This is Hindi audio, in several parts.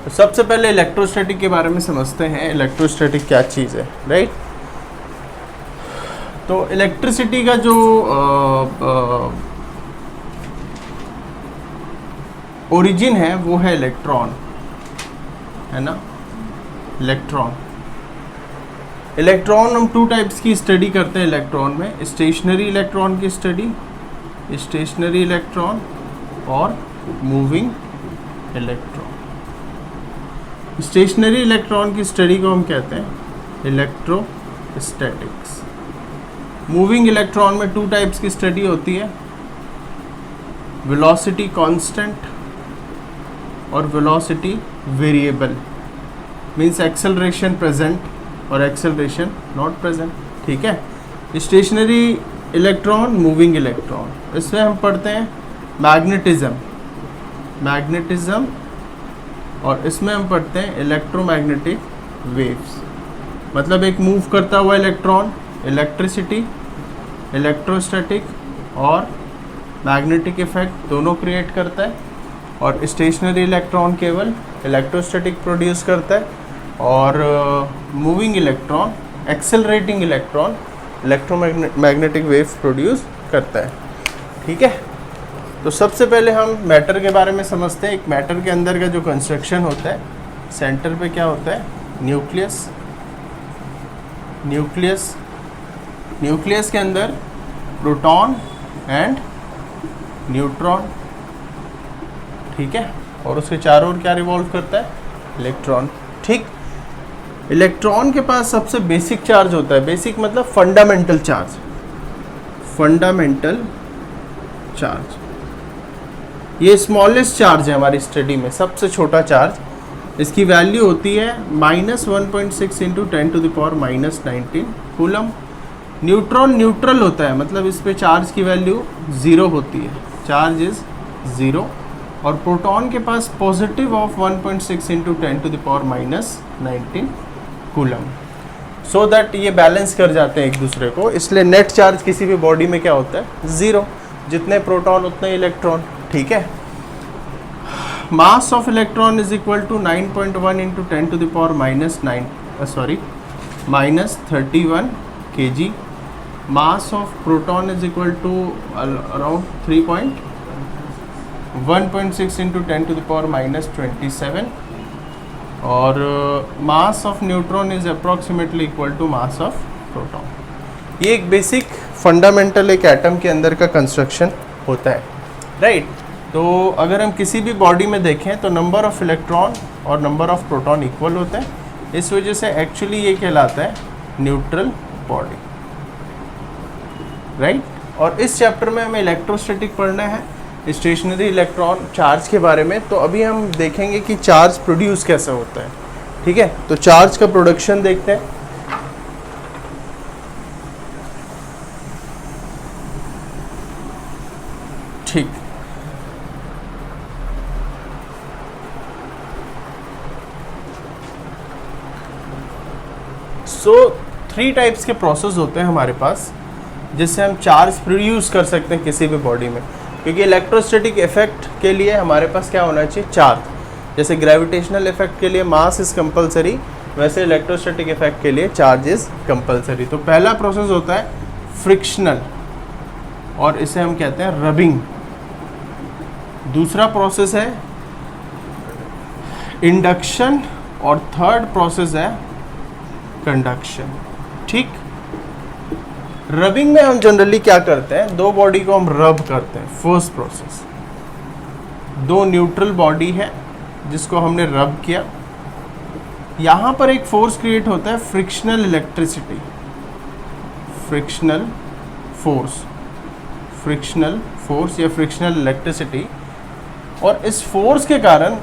तो सबसे पहले इलेक्ट्रोस्टैटिक के बारे में समझते हैं, इलेक्ट्रोस्टैटिक क्या चीज़ है, राइट। तो इलेक्ट्रिसिटी का जो ओरिजिन है वो है इलेक्ट्रॉन, है ना, इलेक्ट्रॉन। इलेक्ट्रॉन हम 2 टाइप्स की स्टडी करते हैं इलेक्ट्रॉन में, स्टेशनरी इलेक्ट्रॉन की स्टडी, स्टेशनरी इलेक्ट्रॉन, और मूविंग इलेक्ट्रॉन। स्टेशनरी इलेक्ट्रॉन की स्टडी को हम कहते हैं इलेक्ट्रोस्टैटिक्स। मूविंग इलेक्ट्रॉन में 2 टाइप्स की स्टडी होती है, वेलोसिटी कांस्टेंट और velocity variable, means acceleration present और एक्सेलरेशन नॉट प्रेजेंट, ठीक है। स्टेशनरी इलेक्ट्रॉन, मूविंग इलेक्ट्रॉन, इसमें हम पढ़ते हैं मैग्नेटिज्म, और इसमें हम पढ़ते हैं इलेक्ट्रोमैग्नेटिक वेव्स। मतलब एक मूव करता हुआ इलेक्ट्रॉन इलेक्ट्रिसिटी, इलेक्ट्रोस्टैटिक और मैग्नेटिक इफेक्ट दोनों क्रिएट करता है, और स्टेशनरी इलेक्ट्रॉन केवल इलेक्ट्रोस्टैटिक प्रोड्यूस करता है, और moving electron, accelerating electron electromagnetic wave produce करता है, ठीक है। तो सबसे पहले हम मैटर के बारे में समझते हैं। एक मैटर के अंदर का जो कंस्ट्रक्शन होता है, सेंटर पे क्या होता है, न्यूक्लियस। न्यूक्लियस के अंदर प्रोटॉन एंड न्यूट्रॉन, ठीक है, और उसके चारों ओर क्या रिवॉल्व करता है, इलेक्ट्रॉन, ठीक। इलेक्ट्रॉन के पास सबसे बेसिक चार्ज होता है, बेसिक मतलब फंडामेंटल चार्ज, फंडामेंटल चार्ज। ये स्मॉलेस्ट चार्ज है हमारी स्टडी में, सबसे छोटा चार्ज। इसकी वैल्यू होती है -1.6 इंटू 10⁻⁻19 कूलम। न्यूट्रॉन न्यूट्रल होता है, मतलब इस पे चार्ज की वैल्यू 0 होती है, चार्ज इज 0। और प्रोटॉन के पास positive of 1.6 into 10⁻⁻19 coulomb, so that ये बैलेंस कर जाते हैं एक दूसरे को। इसलिए नेट चार्ज किसी भी बॉडी में क्या होता है, 0, जितने प्रोटॉन उतने इलेक्ट्रॉन, ठीक है। Mass of electron is equal to 9.1 into 10⁻31 kg। Mass of proton is equal to around 1.6 into 10⁻27, और mass of neutron is approximately equal to mass of proton. ये एक बेसिक फंडामेंटल एक एटम के अंदर का कंस्ट्रक्शन होता है, राइट। तो अगर हम किसी भी बॉडी में देखें तो नंबर ऑफ इलेक्ट्रॉन और नंबर ऑफ प्रोटॉन इक्वल होते हैं, इस वजह से एक्चुअली ये कहलाता है न्यूट्रल बॉडी, राइट। और इस चैप्टर में हमें इलेक्ट्रोस्टैटिक पढ़ना है, स्टेशनरी इलेक्ट्रॉन चार्ज के बारे में। तो अभी हम देखेंगे कि चार्ज प्रोड्यूस कैसे होता है, ठीक है। तो चार्ज का प्रोडक्शन देखते हैं। ठीक, सो 3 टाइप्स के प्रोसेस होते हैं हमारे पास जिससे हम चार्ज प्रोड्यूस कर सकते हैं किसी भी बॉडी में, क्योंकि इलेक्ट्रोस्टैटिक इफेक्ट के लिए हमारे पास क्या होना चाहिए, चार्ज। जैसे ग्रेविटेशनल इफेक्ट के लिए मास इज कंपलसरी, वैसे इलेक्ट्रोस्टैटिक इफेक्ट के लिए चार्ज इज कंपलसरी। तो पहला प्रोसेस होता है फ्रिक्शनल, और इसे हम कहते हैं रबिंग। दूसरा प्रोसेस है इंडक्शन, और थर्ड प्रोसेस है कंडक्शन, ठीक। रबिंग में हम जनरली क्या करते हैं, 2 बॉडी को हम रब करते हैं। फर्स्ट प्रोसेस, 2 न्यूट्रल बॉडी है जिसको हमने रब किया, यहाँ पर एक फोर्स क्रिएट होता है, फ्रिक्शनल इलेक्ट्रिसिटी, फ्रिक्शनल फोर्स या फ्रिक्शनल इलेक्ट्रिसिटी। और इस फोर्स के कारण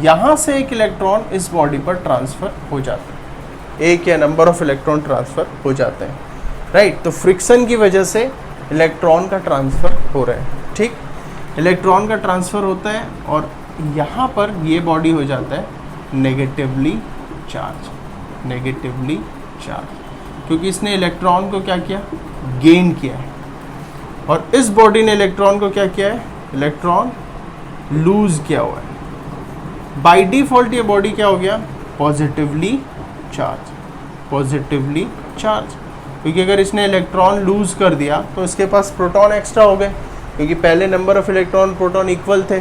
यहाँ से एक इलेक्ट्रॉन इस बॉडी पर ट्रांसफ़र हो जाता है, एक या नंबर ऑफ इलेक्ट्रॉन ट्रांसफ़र हो जाते हैं, राइट। तो फ्रिक्शन की वजह से इलेक्ट्रॉन का ट्रांसफ़र हो रहा है, ठीक। इलेक्ट्रॉन का ट्रांसफ़र होता है और यहाँ पर ये बॉडी हो जाता है नेगेटिवली चार्ज, क्योंकि इसने इलेक्ट्रॉन को क्या किया, गेन किया है। और इस बॉडी ने इलेक्ट्रॉन को क्या किया है, इलेक्ट्रॉन लूज़ किया हुआ है, बाय डिफॉल्ट ये बॉडी क्या हो गया, पॉजिटिवली चार्ज, पॉजिटिवली चार्ज, क्योंकि अगर इसने इलेक्ट्रॉन लूज कर दिया तो इसके पास प्रोटॉन एक्स्ट्रा हो गए, क्योंकि पहले number of electron proton equal थे,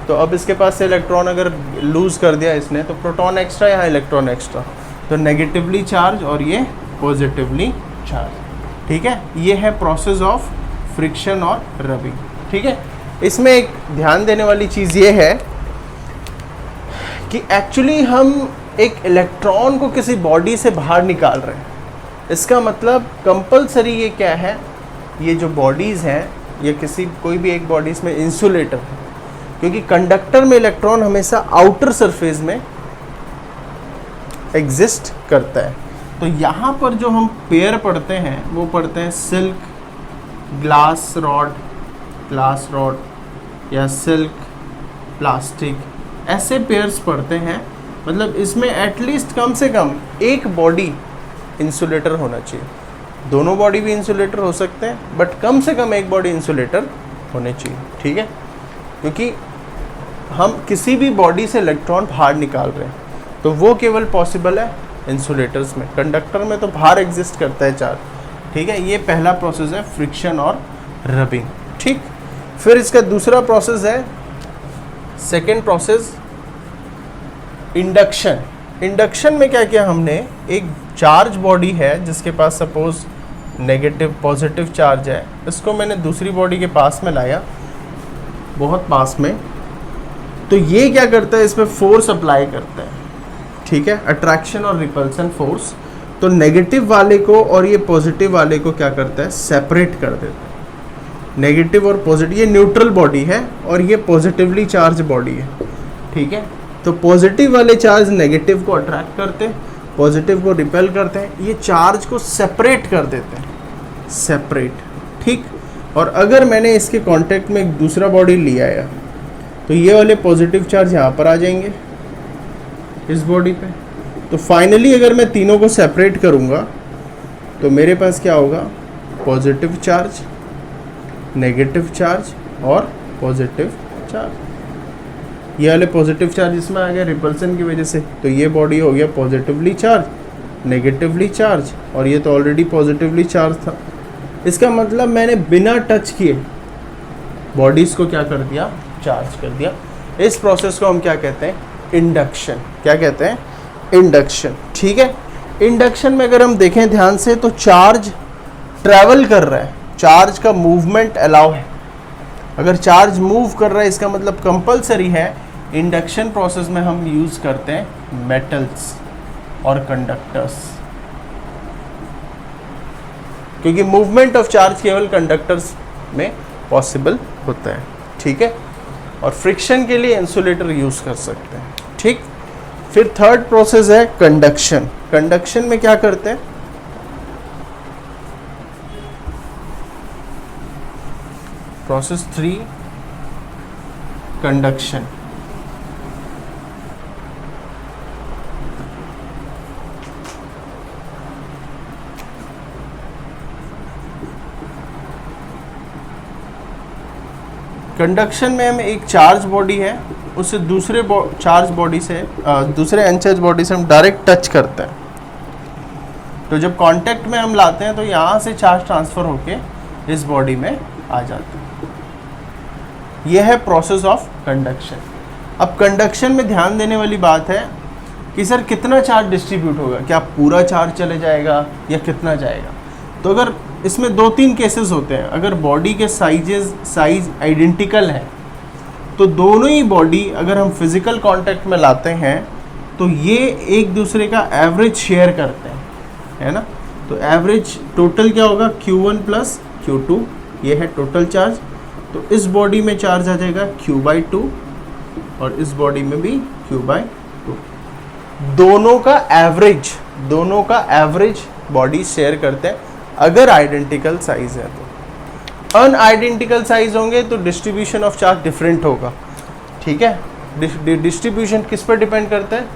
तो अब इसके पास से इलेक्ट्रॉन अगर लूज कर दिया इसने तो प्रोटॉन एक्स्ट्रा, यहाँ इलेक्ट्रॉन एक्स्ट्रा, तो नेगेटिवली चार्ज और ये पॉजिटिवली चार्ज। ठीक है, ये है प्रोसेस ऑफ फ्रिक्शन और रबिंग। ठीक है, इसमें एक ध्यान देने वाली चीज़ ये है कि एक्चुअली हम एक इलेक्ट्रॉन को किसी बॉडी से बाहर निकाल रहे हैं। इसका मतलब कंपलसरी ये क्या है, ये जो बॉडीज़ हैं ये किसी कोई भी एक बॉडीज़ में इंसुलेटर है, क्योंकि कंडक्टर में इलेक्ट्रॉन हमेशा आउटर सरफेस में एग्जिस्ट करता है। तो यहाँ पर जो हम पेयर पढ़ते हैं वो पढ़ते हैं सिल्क ग्लास रॉड या सिल्क प्लास्टिक, ऐसे पेयर्स पढ़ते हैं। मतलब इसमें एटलीस्ट कम से कम एक बॉडी इंसुलेटर होना चाहिए। दोनों बॉडी भी इंसुलेटर हो सकते हैं, बट कम से कम एक बॉडी इंसुलेटर होने चाहिए। ठीक है, क्योंकि हम किसी भी बॉडी से इलेक्ट्रॉन बाहर निकाल रहे हैं तो वो केवल पॉसिबल है इंसुलेटर्स में। कंडक्टर में तो बाहर एग्जिस्ट करता है चार्ज। ठीक है, ये पहला प्रोसेस है फ्रिक्शन और रबिंग। ठीक, फिर इसका दूसरा प्रोसेस है, सेकेंड प्रोसेस इंडक्शन। इंडक्शन में क्या किया हमने, एक चार्ज बॉडी है जिसके पास सपोज नेगेटिव पॉजिटिव चार्ज है, इसको मैंने दूसरी बॉडी के पास में लाया, बहुत पास में, तो ये क्या करता है, इसमें फोर्स अप्लाई करता है। ठीक है, अट्रैक्शन और रिपल्सन फोर्स। तो नेगेटिव वाले को और ये पॉजिटिव वाले को क्या करता है, सेपरेट कर देता है। नेगेटिव और पॉजिटिव, ये न्यूट्रल बॉडी है और ये पॉजिटिवली चार्ज बॉडी है। ठीक है, तो पॉजिटिव वाले चार्ज नेगेटिव को अट्रैक्ट करते हैं, पॉजिटिव को रिपेल करते हैं, ये चार्ज को सेपरेट कर देते हैं, सेपरेट। ठीक, और अगर मैंने इसके कांटेक्ट में एक दूसरा बॉडी लिया है तो ये वाले पॉजिटिव चार्ज यहाँ पर आ जाएंगे इस बॉडी पे। तो फाइनली अगर मैं तीनों को सेपरेट करूँगा तो मेरे पास क्या होगा, पॉजिटिव चार्ज, नेगेटिव चार्ज और पॉजिटिव चार्ज। ये वाले पॉजिटिव चार्ज इसमें आ गया रिपल्सन की वजह से, तो ये बॉडी हो गया पॉजिटिवली चार्ज, नेगेटिवली चार्ज, और ये तो ऑलरेडी पॉजिटिवली चार्ज था। इसका मतलब मैंने बिना टच किए बॉडीज़ को क्या कर दिया, चार्ज कर दिया। इस प्रोसेस को हम क्या कहते हैं, इंडक्शन। क्या कहते हैं, इंडक्शन। ठीक है, इंडक्शन में अगर हम देखें ध्यान से तो चार्ज ट्रैवल कर रहा है, चार्ज का मूवमेंट अलाउ है। अगर चार्ज मूव कर रहा है इसका मतलब कंपलसरी है इंडक्शन प्रोसेस में हम यूज़ करते हैं मेटल्स और कंडक्टर्स, क्योंकि मूवमेंट ऑफ चार्ज केवल कंडक्टर्स में पॉसिबल होता है। ठीक है, और फ्रिक्शन के लिए इंसुलेटर यूज़ कर सकते हैं। ठीक, फिर थर्ड प्रोसेस है कंडक्शन। कंडक्शन में क्या करते हैं, प्रोसेस 3 कंडक्शन। कंडक्शन में हम एक चार्ज बॉडी है उसे दूसरे चार्ज बॉडी से दूसरे अनचार्ज बॉडी से हम डायरेक्ट टच करते हैं। तो जब कांटेक्ट में हम लाते हैं तो यहाँ से चार्ज ट्रांसफ़र होके इस बॉडी में आ जाता है। यह है प्रोसेस ऑफ कंडक्शन। अब कंडक्शन में ध्यान देने वाली बात है कि सर कितना चार्ज डिस्ट्रीब्यूट होगा, क्या पूरा चार्ज चले जाएगा या कितना जाएगा। तो अगर इसमें 2-3 केसेस होते हैं, अगर बॉडी के साइज आइडेंटिकल है तो दोनों ही बॉडी अगर हम फिजिकल कांटेक्ट में लाते हैं तो ये एक दूसरे का एवरेज शेयर करते हैं, है ना। तो एवरेज टोटल क्या होगा, Q1 प्लस Q2, ये है टोटल चार्ज। तो इस बॉडी में चार्ज आ जाएगा Q/2 और इस बॉडी में भी Q/2। दोनों का एवरेज बॉडी शेयर करते हैं अगर आइडेंटिकल साइज है। तो अनआइडेंटिकल साइज होंगे तो डिस्ट्रीब्यूशन ऑफ चार्ज डिफरेंट होगा। ठीक है, डिस्ट्रीब्यूशन किस पर डिपेंड करता है,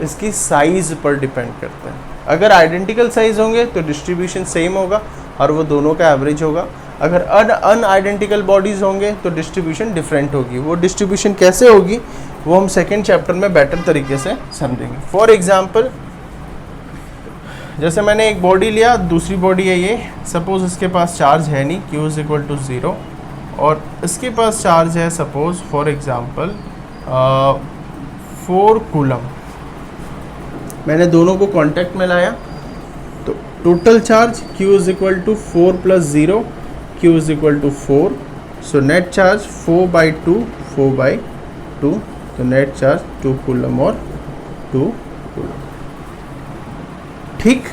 इसकी साइज पर डिपेंड करता है। अगर आइडेंटिकल साइज होंगे तो डिस्ट्रीब्यूशन सेम होगा और वो दोनों का एवरेज होगा। अगर अनआइडेंटिकल बॉडीज होंगे तो डिस्ट्रीब्यूशन डिफरेंट होगी। वो डिस्ट्रीब्यूशन कैसे होगी वो हम सेकेंड चैप्टर में बेटर तरीके से समझेंगे। फॉर एग्जाम्पल, जैसे मैंने एक बॉडी लिया, दूसरी बॉडी है ये, सपोज इसके पास चार्ज है नहीं, Q इज इक्वल टू 0, और इसके पास चार्ज है सपोज फॉर एग्जाम्पल 4 कूलम। मैंने दोनों को कांटेक्ट में लाया तो total charge Q is equal to 4 + 0, Q is equal to 4, so net charge 4/2, 4/2, तो नेट चार्ज 2 कूलम और 2 कूलम। ठीक,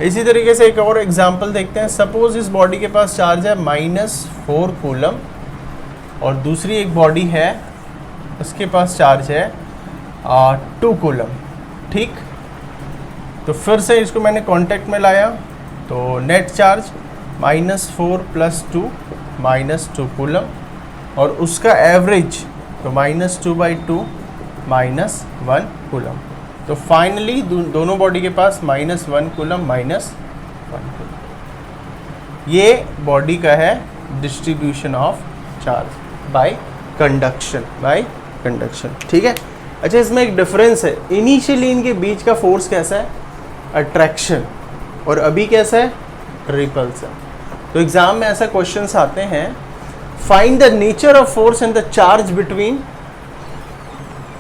इसी तरीके से एक और एग्जांपल देखते हैं। सपोज इस बॉडी के पास चार्ज है -4 कूलम और दूसरी एक बॉडी है उसके पास चार्ज है 2 कूलम। ठीक, तो फिर से इसको मैंने कांटेक्ट में लाया तो नेट चार्ज -4 + 2 -2 कूलम, और उसका एवरेज तो -2/2 -1 कूलम। तो फाइनली दोनों बॉडी के पास -1 कूलम -1 कूलम। ये बॉडी का है distribution of charge by conduction. ठीक है। अच्छा, इसमें एक डिफरेंस है, इनिशियली इनके बीच का फोर्स कैसा है, अट्रैक्शन, और अभी कैसा है, रिपल्सन। तो एग्जाम में ऐसा क्वेश्चंस आते हैं, find the nature of force and the charge between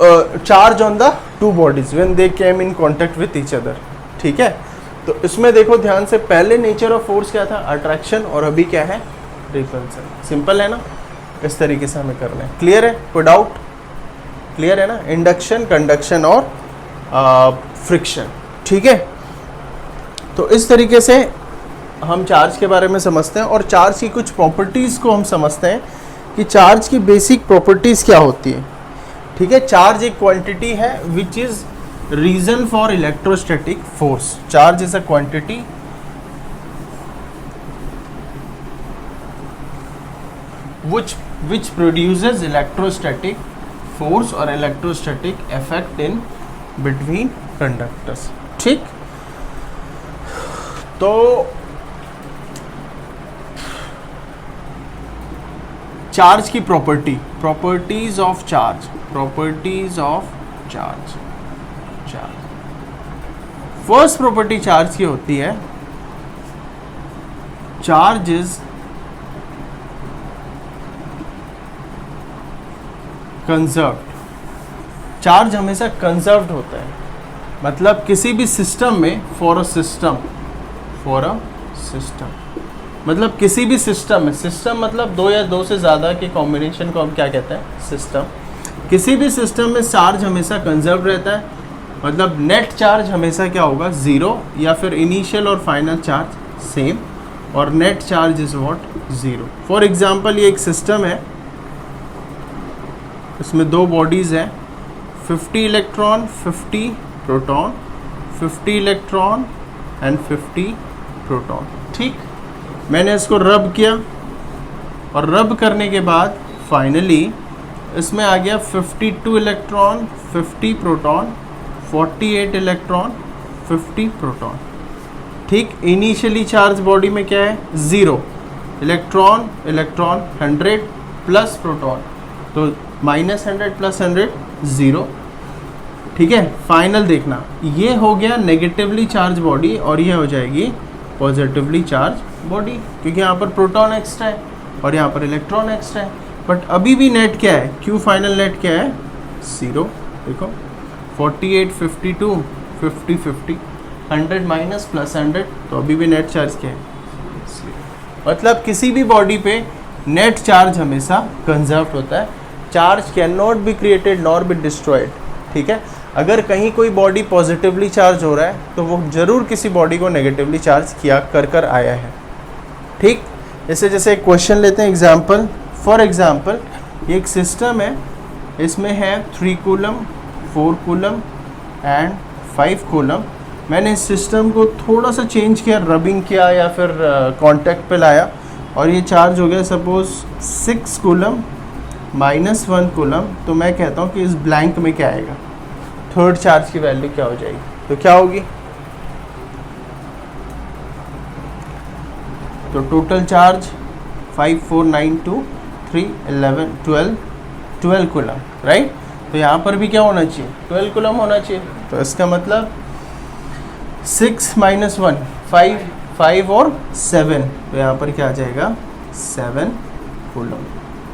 charge on the 2 bodies when they came in contact with each other. ठीक है, तो इसमें देखो ध्यान से, पहले नेचर ऑफ फोर्स क्या था, अट्रैक्शन, और अभी क्या है, रिपल्सन। सिंपल है ना, इस तरीके से हमें करना है। क्लियर है, कोई डाउट? क्लियर है ना, इंडक्शन, कंडक्शन और फ्रिक्शन। ठीक है, तो इस तरीके से हम चार्ज के बारे में समझते हैं, और चार्ज की कुछ प्रॉपर्टीज़ को हम समझते हैं कि चार्ज की बेसिक प्रॉपर्टीज़ क्या होती है। ठीक है, चार्ज एक क्वांटिटी है which is reason for electrostatic force. Charge is a quantity which produces electrostatic force or electrostatic effect in between conductors। ठीक, तो चार्ज की properties of charge, first property charge की होती है, चार्ज इज कंजर्व्ड। चार्ज हमेशा कंजर्व्ड होता है, मतलब किसी भी सिस्टम में, फॉर अ सिस्टम, मतलब किसी भी सिस्टम में, सिस्टम मतलब 2 या 2 से ज़्यादा के कॉम्बिनेशन को हम क्या कहते हैं, सिस्टम। किसी भी सिस्टम में चार्ज हमेशा कंजर्व रहता है, मतलब नेट चार्ज हमेशा क्या होगा, 0, या फिर इनिशियल और फाइनल चार्ज सेम, और net charge is what, 0। For example, ये एक सिस्टम है, इसमें 2 बॉडीज़ हैं, 50 electron 50 proton, 50 electron and 50 proton. ठीक, मैंने इसको रब किया, और रब करने के बाद फाइनली इसमें आ गया 52 इलेक्ट्रॉन 50 प्रोटॉन, 48 इलेक्ट्रॉन 50 प्रोटॉन। ठीक, इनिशियली चार्ज बॉडी में क्या है, 0, इलेक्ट्रॉन 100 प्लस प्रोटॉन, तो -100 + 100 0। ठीक है, फाइनल देखना, ये हो गया नेगेटिवली चार्ज बॉडी, और ये हो जाएगी पॉजिटिवली चार्ज बॉडी, क्योंकि यहाँ पर प्रोटॉन एक्स्ट्रा है और यहाँ पर इलेक्ट्रॉन एक्स्ट्रा है। बट अभी भी नेट क्या है, Q फाइनल नेट क्या है, 0। देखो 48 52 50 50 100 माइनस प्लस 100, तो अभी भी नेट चार्ज क्या है, 0। मतलब किसी भी बॉडी पे नेट चार्ज हमेशा कंजर्व होता है। Charge can not be created nor be destroyed. ठीक है, अगर कहीं कोई बॉडी पॉजिटिवली चार्ज हो रहा है तो वो ज़रूर किसी बॉडी को नेगेटिवली चार्ज किया कर आया है। ठीक, इससे जैसे एक क्वेश्चन लेते हैं, एग्जांपल, फॉर एग्जांपल एक सिस्टम है, इसमें है 3 कूलम 4 कूलम एंड 5 कूलम। मैंने इस सिस्टम को थोड़ा सा चेंज किया, रबिंग किया या फिर कांटेक्ट पे लाया, और ये चार्ज हो गया सपोज 6 कूलम -1 कूलम। तो मैं कहता हूँ कि इस ब्लैंक में क्या आएगा, थर्ड चार्ज की वैल्यू क्या हो जाएगी, तो क्या होगी, तो टोटल चार्ज 5 4 9 2 3 11 12 कूलम, राइट। तो यहाँ पर भी क्या होना चाहिए, 12 कूलम होना चाहिए। तो इसका मतलब 6 - 1 5, 5 और 7, तो यहाँ पर क्या आ जाएगा 7 कूलम,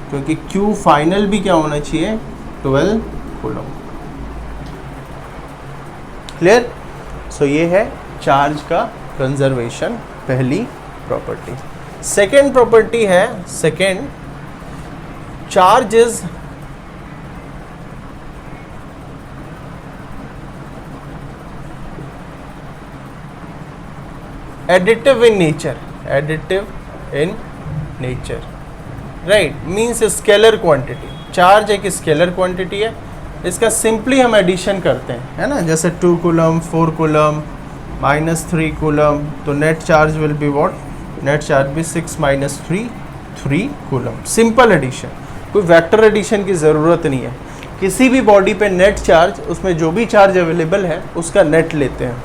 क्योंकि Q फाइनल भी क्या होना चाहिए 12 कूलम। क्लियर। सो ये है चार्ज का कंजर्वेशन, पहली प्रॉपर्टी। सेकेंड प्रॉपर्टी है, second, charge is additive in nature, additive in nature, right, means scalar quantity। Charge एक स्केलर क्वांटिटी है, इसका सिंपली हम एडिशन करते हैं, है ना, जैसे 2 कूलम 4 कूलम -3 कूलम, तो net charge will be what, net charge भी 6 - 3 3 कूलम। सिंपल एडिशन, कोई वेक्टर एडिशन की ज़रूरत नहीं है। किसी भी बॉडी पे नेट चार्ज, उसमें जो भी चार्ज अवेलेबल है उसका नेट लेते हैं,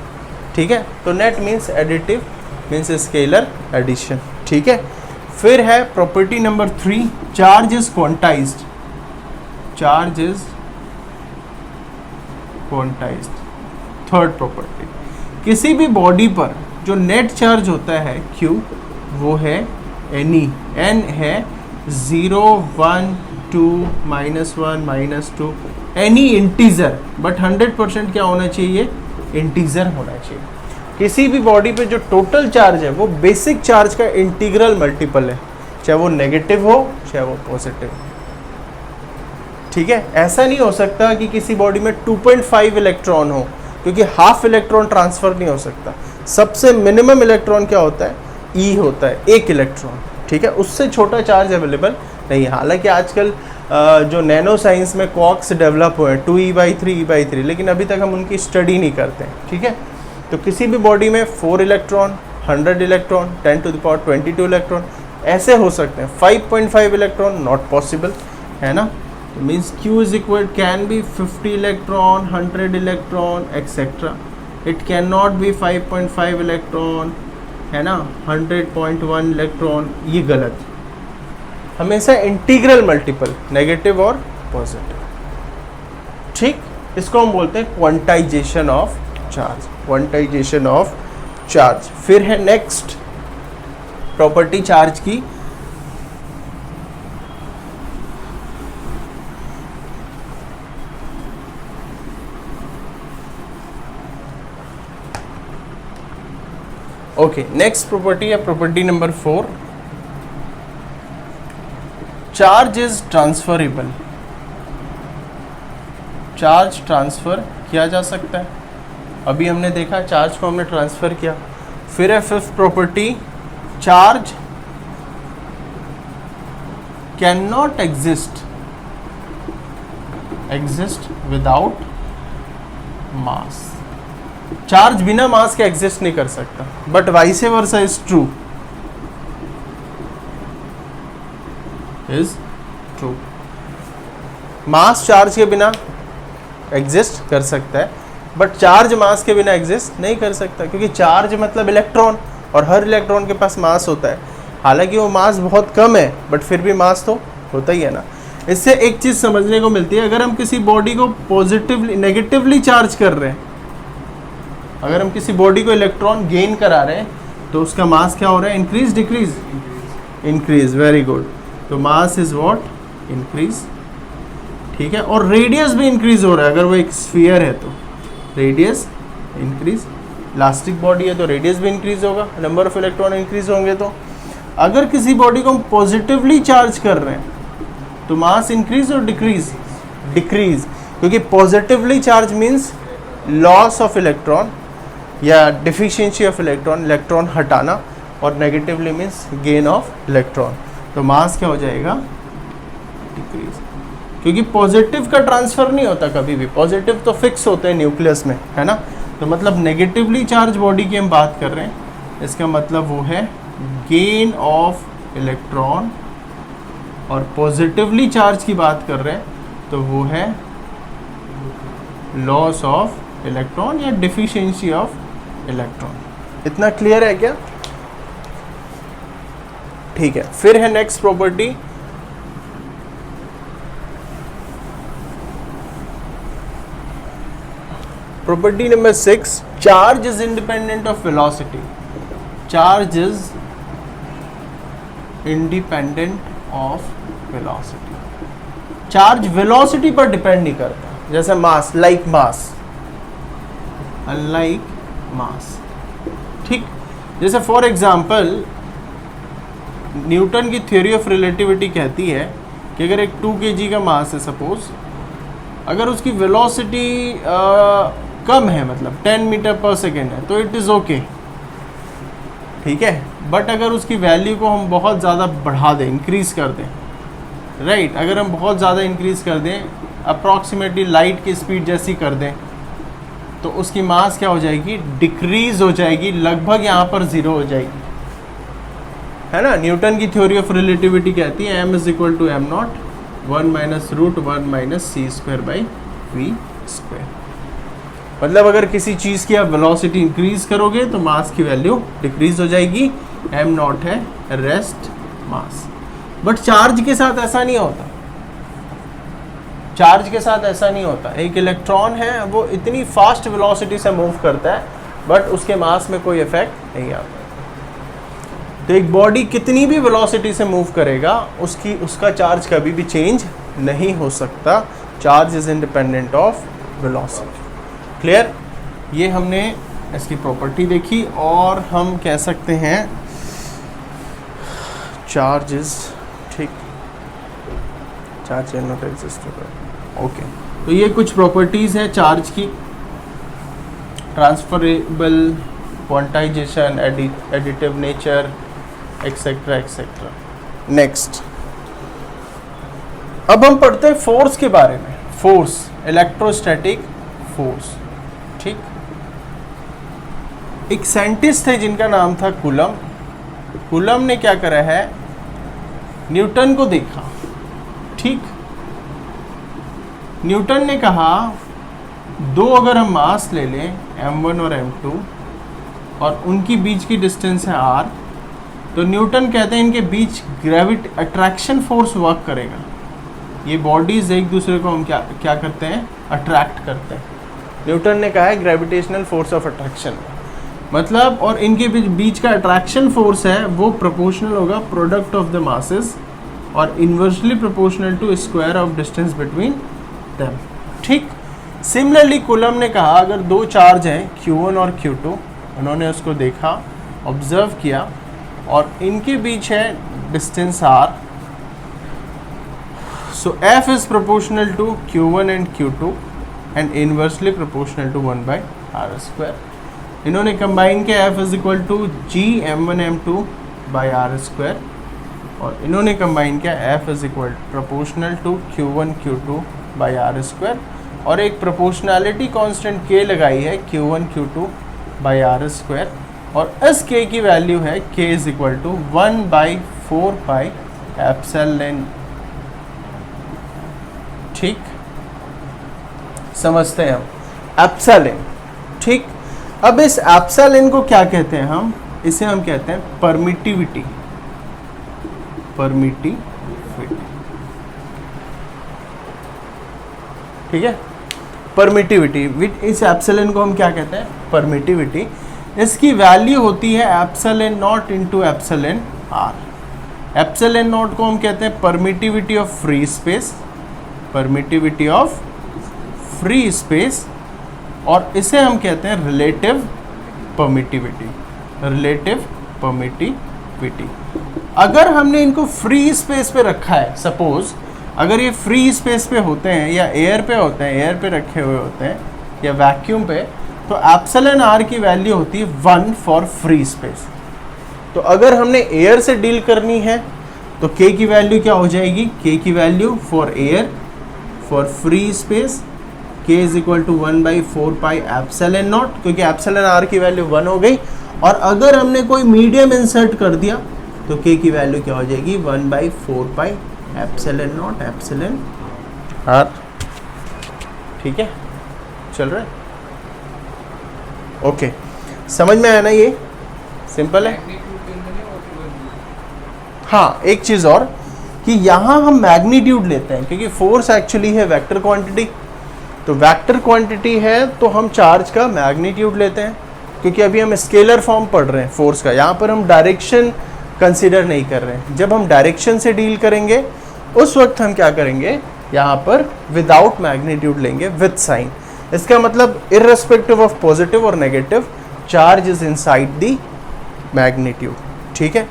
ठीक है। तो net means additive, means scalar addition, ठीक है। फिर है property number 3, charge is quantized, charge is quantized. Third property, किसी भी बॉडी पर जो नेट चार्ज होता है Q, वो है एनी, n है 0 1 2 -1 -2, एनी इंटीजर, बट 100% क्या होना चाहिए, इंटीजर होना चाहिए। किसी भी बॉडी पे जो टोटल चार्ज है वो बेसिक चार्ज का इंटीग्रल मल्टीपल है, चाहे वो नेगेटिव हो चाहे वो पॉजिटिव, ठीक है। ऐसा नहीं हो सकता कि किसी बॉडी में 2.5 इलेक्ट्रॉन हो, क्योंकि हाफ इलेक्ट्रॉन ट्रांसफर नहीं हो सकता। सबसे मिनिमम इलेक्ट्रॉन क्या होता है, E होता है, 1 इलेक्ट्रॉन, ठीक है। उससे छोटा चार्ज अवेलेबल नहीं है। हालांकि आजकल जो नैनो साइंस में क्वार्क्स डेवलप हुए हैं 2e/3 e/3, लेकिन अभी तक हम उनकी स्टडी नहीं करते हैं, ठीक है। तो किसी भी बॉडी में 4 इलेक्ट्रॉन, 100 इलेक्ट्रॉन, 10⁻22 इलेक्ट्रॉन ऐसे हो सकते हैं। 5.5 इलेक्ट्रॉन नॉट पॉसिबल, है ना। तो means Q is equal can be 50 electron, 100 electron etcetera. It can not be 5.5 electron, है ना, 100.1 इलेक्ट्रॉन, ये गलत। हमेशा इंटीग्रल मल्टीपल, नेगेटिव और पॉजिटिव, ठीक। इसको हम बोलते हैं quantization of charge, quantization of charge. फिर है नेक्स्ट प्रॉपर्टी चार्ज की, ओके। नेक्स्ट प्रॉपर्टी है property number 4, charge is transferable, charge transfer किया जा सकता है। अभी हमने देखा चार्ज को हमने ट्रांसफर किया। फिर है fifth property, charge can not exist without mass, charge बिना मास के एग्जिस्ट नहीं कर सकता, but vice versa is true, is true. Mass charge के बिना एग्जिस्ट कर सकता है, बट चार्ज मास के बिना एग्जिस्ट नहीं कर सकता, क्योंकि चार्ज मतलब इलेक्ट्रॉन, और हर इलेक्ट्रॉन के पास मास होता है। हालांकि वो मास बहुत कम है, बट फिर भी मास तो होता ही है ना। इससे एक चीज़ समझने को मिलती है, अगर हम किसी बॉडी को पॉजिटिवली नेगेटिवली चार्ज कर रहे हैं, अगर हम किसी बॉडी को इलेक्ट्रॉन गेन करा रहे हैं, तो उसका मास क्या हो रहा है, increase decrease, increase, very good. तो मास इज व्हाट, इंक्रीज, ठीक है। और रेडियस भी इंक्रीज हो रहा है, अगर वो एक स्फीयर है तो रेडियस इंक्रीज, इलास्टिक बॉडी है तो रेडियस भी इंक्रीज होगा, नंबर ऑफ इलेक्ट्रॉन इंक्रीज होंगे। तो अगर किसी बॉडी को हम पॉजिटिवली चार्ज कर रहे हैं तो मास इंक्रीज और डिक्रीज, डिक्रीज, क्योंकि positively charge means loss of electron या डिफिशियंसी ऑफ इलेक्ट्रॉन, इलेक्ट्रॉन हटाना, और negatively means gain of electron. तो मास क्या हो जाएगा, डिक्रीज, क्योंकि पॉजिटिव का ट्रांसफर नहीं होता कभी भी, पॉजिटिव तो फिक्स होते हैं न्यूक्लियस में, है ना। तो मतलब नेगेटिवली चार्ज बॉडी की हम बात कर रहे हैं, इसका मतलब वो है गेन ऑफ इलेक्ट्रॉन, और पॉजिटिवली चार्ज की बात कर रहे हैं तो वो है लॉस ऑफ इलेक्ट्रॉन या डिफिशियंसी ऑफ इलेक्ट्रॉन। इतना क्लियर है क्या, ठीक है, फिर है next property, property number 6, charge is independent of velocity. Charge is independent of velocity. Charge velocity पर डिपेंड नहीं करता, जैसे मास, लाइक मास, अनलाइक मास। ठीक, जैसे फॉर एग्जांपल न्यूटन की थ्योरी ऑफ रिलेटिविटी कहती है कि अगर एक 2 kg का मास है सपोज, अगर उसकी वेलोसिटी कम है, मतलब 10 मीटर पर सेकेंड है, तो इट इज़ ओके, ठीक है। बट अगर उसकी वैल्यू को हम बहुत ज़्यादा बढ़ा दें, इंक्रीज़ कर दें, राइट, अगर हम बहुत ज़्यादा इंक्रीज़ कर दें, अप्रॉक्सीमेटली लाइट की स्पीड जैसी कर दें, तो उसकी मास क्या हो जाएगी, डिक्रीज़ हो जाएगी, लगभग यहाँ पर ज़ीरो हो जाएगी, है ना। न्यूटन की थ्योरी ऑफ रिलेटिविटी कहती है m is equal to m naught 1 minus root 1 minus c square by v square. मतलब अगर किसी चीज़ की आप वेलोसिटी इंक्रीज करोगे तो मास की वैल्यू डिक्रीज हो जाएगी, m नॉट है रेस्ट मास। बट चार्ज के साथ ऐसा नहीं होता, चार्ज के साथ ऐसा नहीं होता। एक इलेक्ट्रॉन है, वो इतनी फास्ट वेलोसिटी से मूव करता है, बट उसके मास में कोई इफेक्ट नहीं आता। तो एक बॉडी कितनी भी वेलोसिटी से मूव करेगा, उसका चार्ज कभी भी चेंज नहीं हो सकता। Charge is independent of velocity. Clear? ये हमने इसकी प्रॉपर्टी देखी, और हम कह सकते हैं चार्ज इज, ठीक, charge can not exist. Okay, तो ये कुछ प्रॉपर्टीज है चार्ज की, transferable, quantization, additive nature, etcetera etcetera. Next, अब हम पढ़ते हैं फोर्स के बारे में। फोर्स, इलेक्ट्रोस्टैटिक फोर्स, ठीक। एक साइंटिस्ट थे जिनका नाम था कूलम। कूलम ने क्या करा है, न्यूटन को देखा, ठीक। न्यूटन ने कहा दो अगर हम मास ले लें m1 और m2 और उनकी बीच की डिस्टेंस है r, तो न्यूटन कहते हैं इनके बीच ग्रेविटी अट्रैक्शन फोर्स वर्क करेगा। ये बॉडीज एक दूसरे को हम क्या करते हैं, अट्रैक्ट करते हैं। न्यूटन ने कहा है ग्रेविटेशनल फोर्स ऑफ अट्रैक्शन, मतलब, और इनके बीच का अट्रैक्शन फोर्स है वो प्रोपोर्शनल होगा प्रोडक्ट ऑफ द मासेस और inversely proportional to square of distance between them, ठीक। सिमिलरली कूलम ने कहा अगर दो चार्ज हैं Q1 और Q2, उन्होंने उसको देखा, ऑब्जर्व किया, और इनके बीच है distance r, so F is proportional to Q1 and Q2 and inversely proportional to 1 by r square. इन्होंने कंबाइन किया F is equal to G m1 m2 by r square, और इन्होंने कंबाइन किया F is equal proportional to Q1 Q2 by r square, और एक प्रोपोर्शनैलिटी कांस्टेंट K लगाई है Q1 Q2 by r square, और इस K की वैल्यू है K is equal to 1 by 4 pi epsilon, ठीक। समझते हैं हम एप्सिलॉन, ठीक। अब इस एप्सिलॉन को क्या कहते हैं हम, इसे हम कहते हैं परमिटिविटी, परमिटिविटी, ठीक है। परमिटिविटी, इस एप्सिलॉन को हम क्या कहते हैं, परमिटिविटी। इसकी वैल्यू होती है epsilon naught into epsilon r. Epsilon naught को हम कहते हैं permittivity of free space, permittivity of free space, और इसे हम कहते हैं रिलेटिव परमिटिविटी, रिलेटिव परमिटिविटी। अगर हमने इनको फ्री स्पेस पे रखा है, सपोज अगर ये फ्री स्पेस पे होते हैं या एयर पे होते हैं, एयर पे रखे हुए होते हैं या वैक्यूम पे, तो एप्सिलॉन आर की वैल्यू होती है 1 फॉर फ्री स्पेस। तो अगर हमने एयर से डील करनी है तो के की वैल्यू क्या हो जाएगी, के की value for air, for free space, K is equal to 1 by 4 pi epsilon naught, क्योंकि एप्सिलॉन आर की वैल्यू 1 हो गई। और अगर हमने कोई मीडियम इंसर्ट कर दिया तो के की वैल्यू क्या हो जाएगी, 1 by 4 pi epsilon naught epsilon are, ठीक है। चल रहा है, ओके। समझ में आया ना, ये सिंपल है। हाँ एक चीज़ और कि यहाँ हम मैग्नीट्यूड लेते हैं क्योंकि फोर्स एक्चुअली है वेक्टर क्वांटिटी, तो वेक्टर क्वांटिटी है तो हम चार्ज का मैग्नीट्यूड लेते हैं क्योंकि अभी हम स्केलर फॉर्म पढ़ रहे हैं फोर्स का, यहाँ पर हम डायरेक्शन कंसीडर नहीं कर रहे हैं। जब हम डायरेक्शन से डील करेंगे उस वक्त हम क्या करेंगे, यहाँ पर विदाउट मैग्नीट्यूड लेंगे विथ साइन। इसका मतलब इररेस्पेक्टिव ऑफ पॉजिटिव और negative charge is inside the magnitude. ठीक है,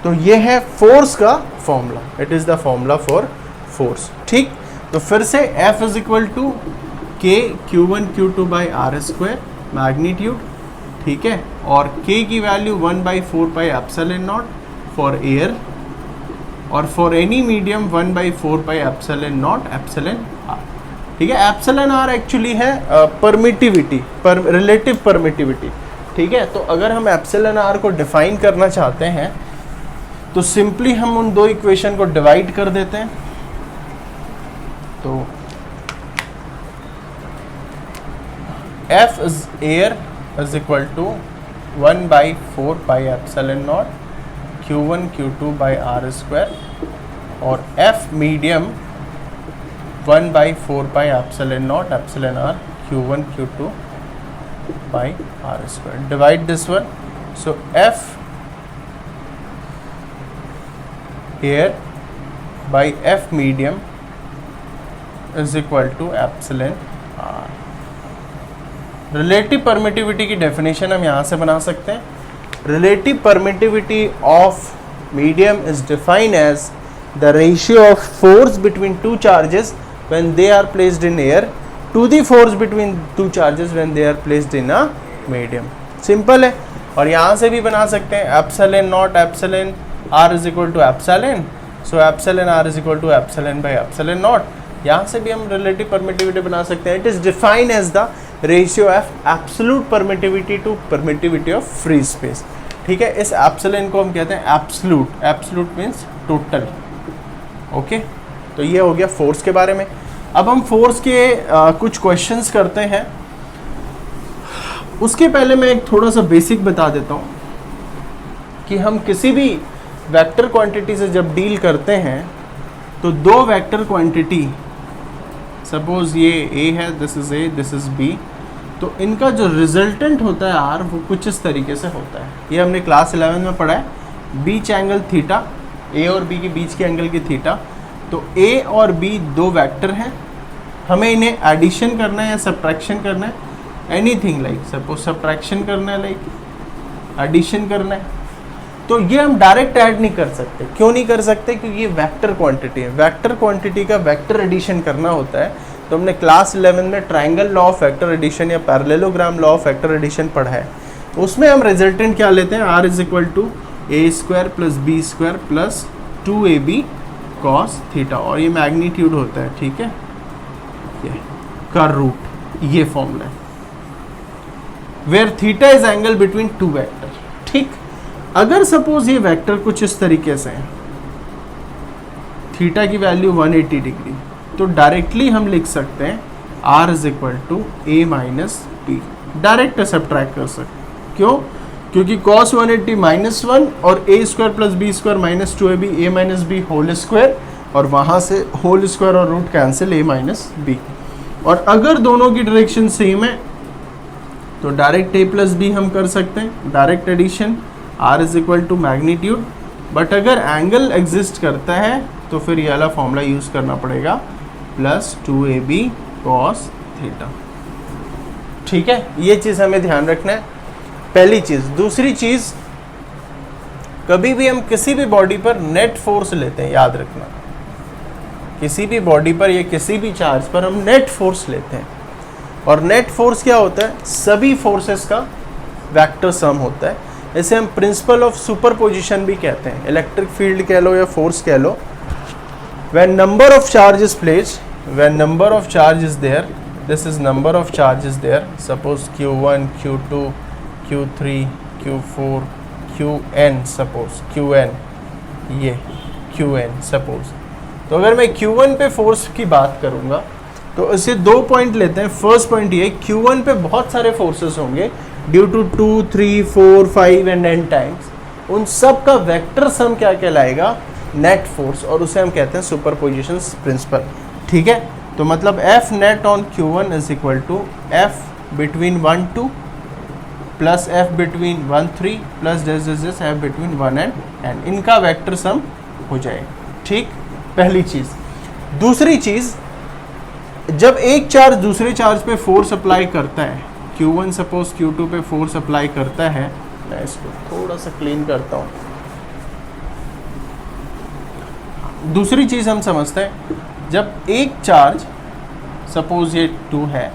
तो ये है फोर्स का formula, it is the formula for force. ठीक, तो फिर से F इज इक्वल टू के Q1 Q2 by r square magnitude. ठीक है, और K की value 1/4 pi epsilon naught for air, और for any medium 1/4 pi epsilon naught epsilon are. ठीक है, एप्सिलॉन आर एक्चुअली है परमिटिविटी, रिलेटिव परमिटिविटी। ठीक है, तो अगर हम एप्सिलॉन आर को डिफाइन करना चाहते हैं तो सिंपली हम उन दो इक्वेशन को डिवाइड कर देते हैं। तो F is air is equal to 1/4 pi epsilon naught Q1 Q2 by r square, और F medium 1/4 pi epsilon naught epsilon r Q1 Q2 by r square. Divide this one, so F air by F medium is equal to epsilon r. Relative permittivity की डेफिनेशन हम यहाँ से बना सकते हैं। Relative permittivity of medium is defined as the ratio of force between two charges when they are placed in air to the force between two charges when they are placed in a medium. Simple है, और यहाँ से भी बना सकते हैं epsilon naught epsilon r is equal to epsilon, so epsilon r is equal to epsilon by epsilon naught. यहाँ से भी हम रिलेटिव परमिटिविटी बना सकते हैं। It is defined as the ratio of absolute permittivity to permittivity of free space. ठीक है, इस एप्सिलॉन को हम कहते हैं absolute, absolute means total. Okay, तो ये हो गया फोर्स के बारे में। अब हम फोर्स के कुछ क्वेश्चंस करते हैं। उसके पहले मैं एक थोड़ा सा बेसिक बता देता हूँ कि हम किसी भी वेक्टर क्वांटिटी से जब डील करते हैं तो दो वेक्टर क्वांटिटी, सपोज ये A है, this is A, this is B, तो इनका जो रिजल्टेंट होता है R वो कुछ इस तरीके से होता है। ये हमने क्लास 11 में पढ़ा है, बीच एंगल थीटा, A और B के बीच के एंगल की थीटा। तो A और B दो वेक्टर हैं, हमें इन्हें एडिशन करना है या सब्ट्रैक्शन करना है, एनीथिंग लाइक सपोज सब्ट्रैक्शन करना है, लाइक एडिशन करना है, तो ये हम डायरेक्ट ऐड नहीं कर सकते। क्यों नहीं कर सकते? क्योंकि ये वेक्टर क्वांटिटी है। वेक्टर क्वांटिटी का वेक्टर एडिशन करना होता है। तो हमने क्लास 11 में triangle law of vector addition या parallelogram law of vector addition पढ़ा है। उसमें हम रिजल्टेंट क्या लेते हैं, R is equal to A square plus B square plus 2ab cos theta, और ये मैग्नीट्यूड होता है। ठीक है, ये का रूट, ये फॉर्मूला है where theta is angle between two vector. ठीक, अगर सपोज ये वेक्टर कुछ इस तरीके से है, थीटा की वैल्यू 180 डिग्री, तो डायरेक्टली हम लिख सकते हैं r is equal to a minus b. Direct subtract कर सकते हैं। क्यों? क्योंकि cos 180 माइनस 1 और a square plus B square minus 2ab a minus b whole square, और वहाँ से होल स्क्वायर और root cancel a minus b. और अगर दोनों की डायरेक्शन सेम है तो डायरेक्ट a प्लस बी हम कर सकते हैं, direct addition, r is equal to magnitude. But अगर एंगल एग्जिस्ट करता है तो फिर ये वाला फॉर्मूला यूज़ करना पड़ेगा, प्लस 2ab cos थीटा। ठीक है, ये चीज़ हमें ध्यान रखना है, पहली चीज़। दूसरी चीज़, कभी भी हम किसी भी बॉडी पर नेट फोर्स लेते हैं, याद रखना, किसी भी बॉडी पर या किसी भी चार्ज पर हम नेट फोर्स लेते हैं। और नेट फोर्स क्या होता है? सभी फोर्सेस का वेक्टर सम होता है। इसे हम प्रिंसिपल ऑफ सुपरपोजिशन भी कहते हैं। इलेक्ट्रिक फील्ड कह लो या फोर्स कह लो, when number of charge is placed, when number of charge is there, this is number of charge is there, suppose q1 q2 q3 q4 qn, suppose qn, ये qn suppose। तो अगर मैं q1 पे फोर्स की बात करूँगा तो इसे दो पॉइंट लेते हैं। फर्स्ट पॉइंट ये, q1 पे बहुत सारे फोर्सेस होंगे due to 2 3 4 5 and n times, उन सब का वेक्टर सम क्या कहलाएगा, नेट फोर्स, और उसे हम कहते हैं सुपरपोजिशन प्रिंसिपल। ठीक है, तो मतलब F net on Q1 is equal to F between 1 2 plus F between 1 3 plus this F between 1 and n, इनका वेक्टर सम हो जाएगा। ठीक, पहली चीज। दूसरी चीज, जब एक चार्ज दूसरे चार्ज पे फोर्स अप्लाई करता है, Q1 सपोज Q2 पे फोर्स अप्लाई करता है, मैं इसको थोड़ा सा क्लीन करता हूँ। दूसरी चीज हम समझते हैं, जब एक चार्ज सपोज ये 2 है,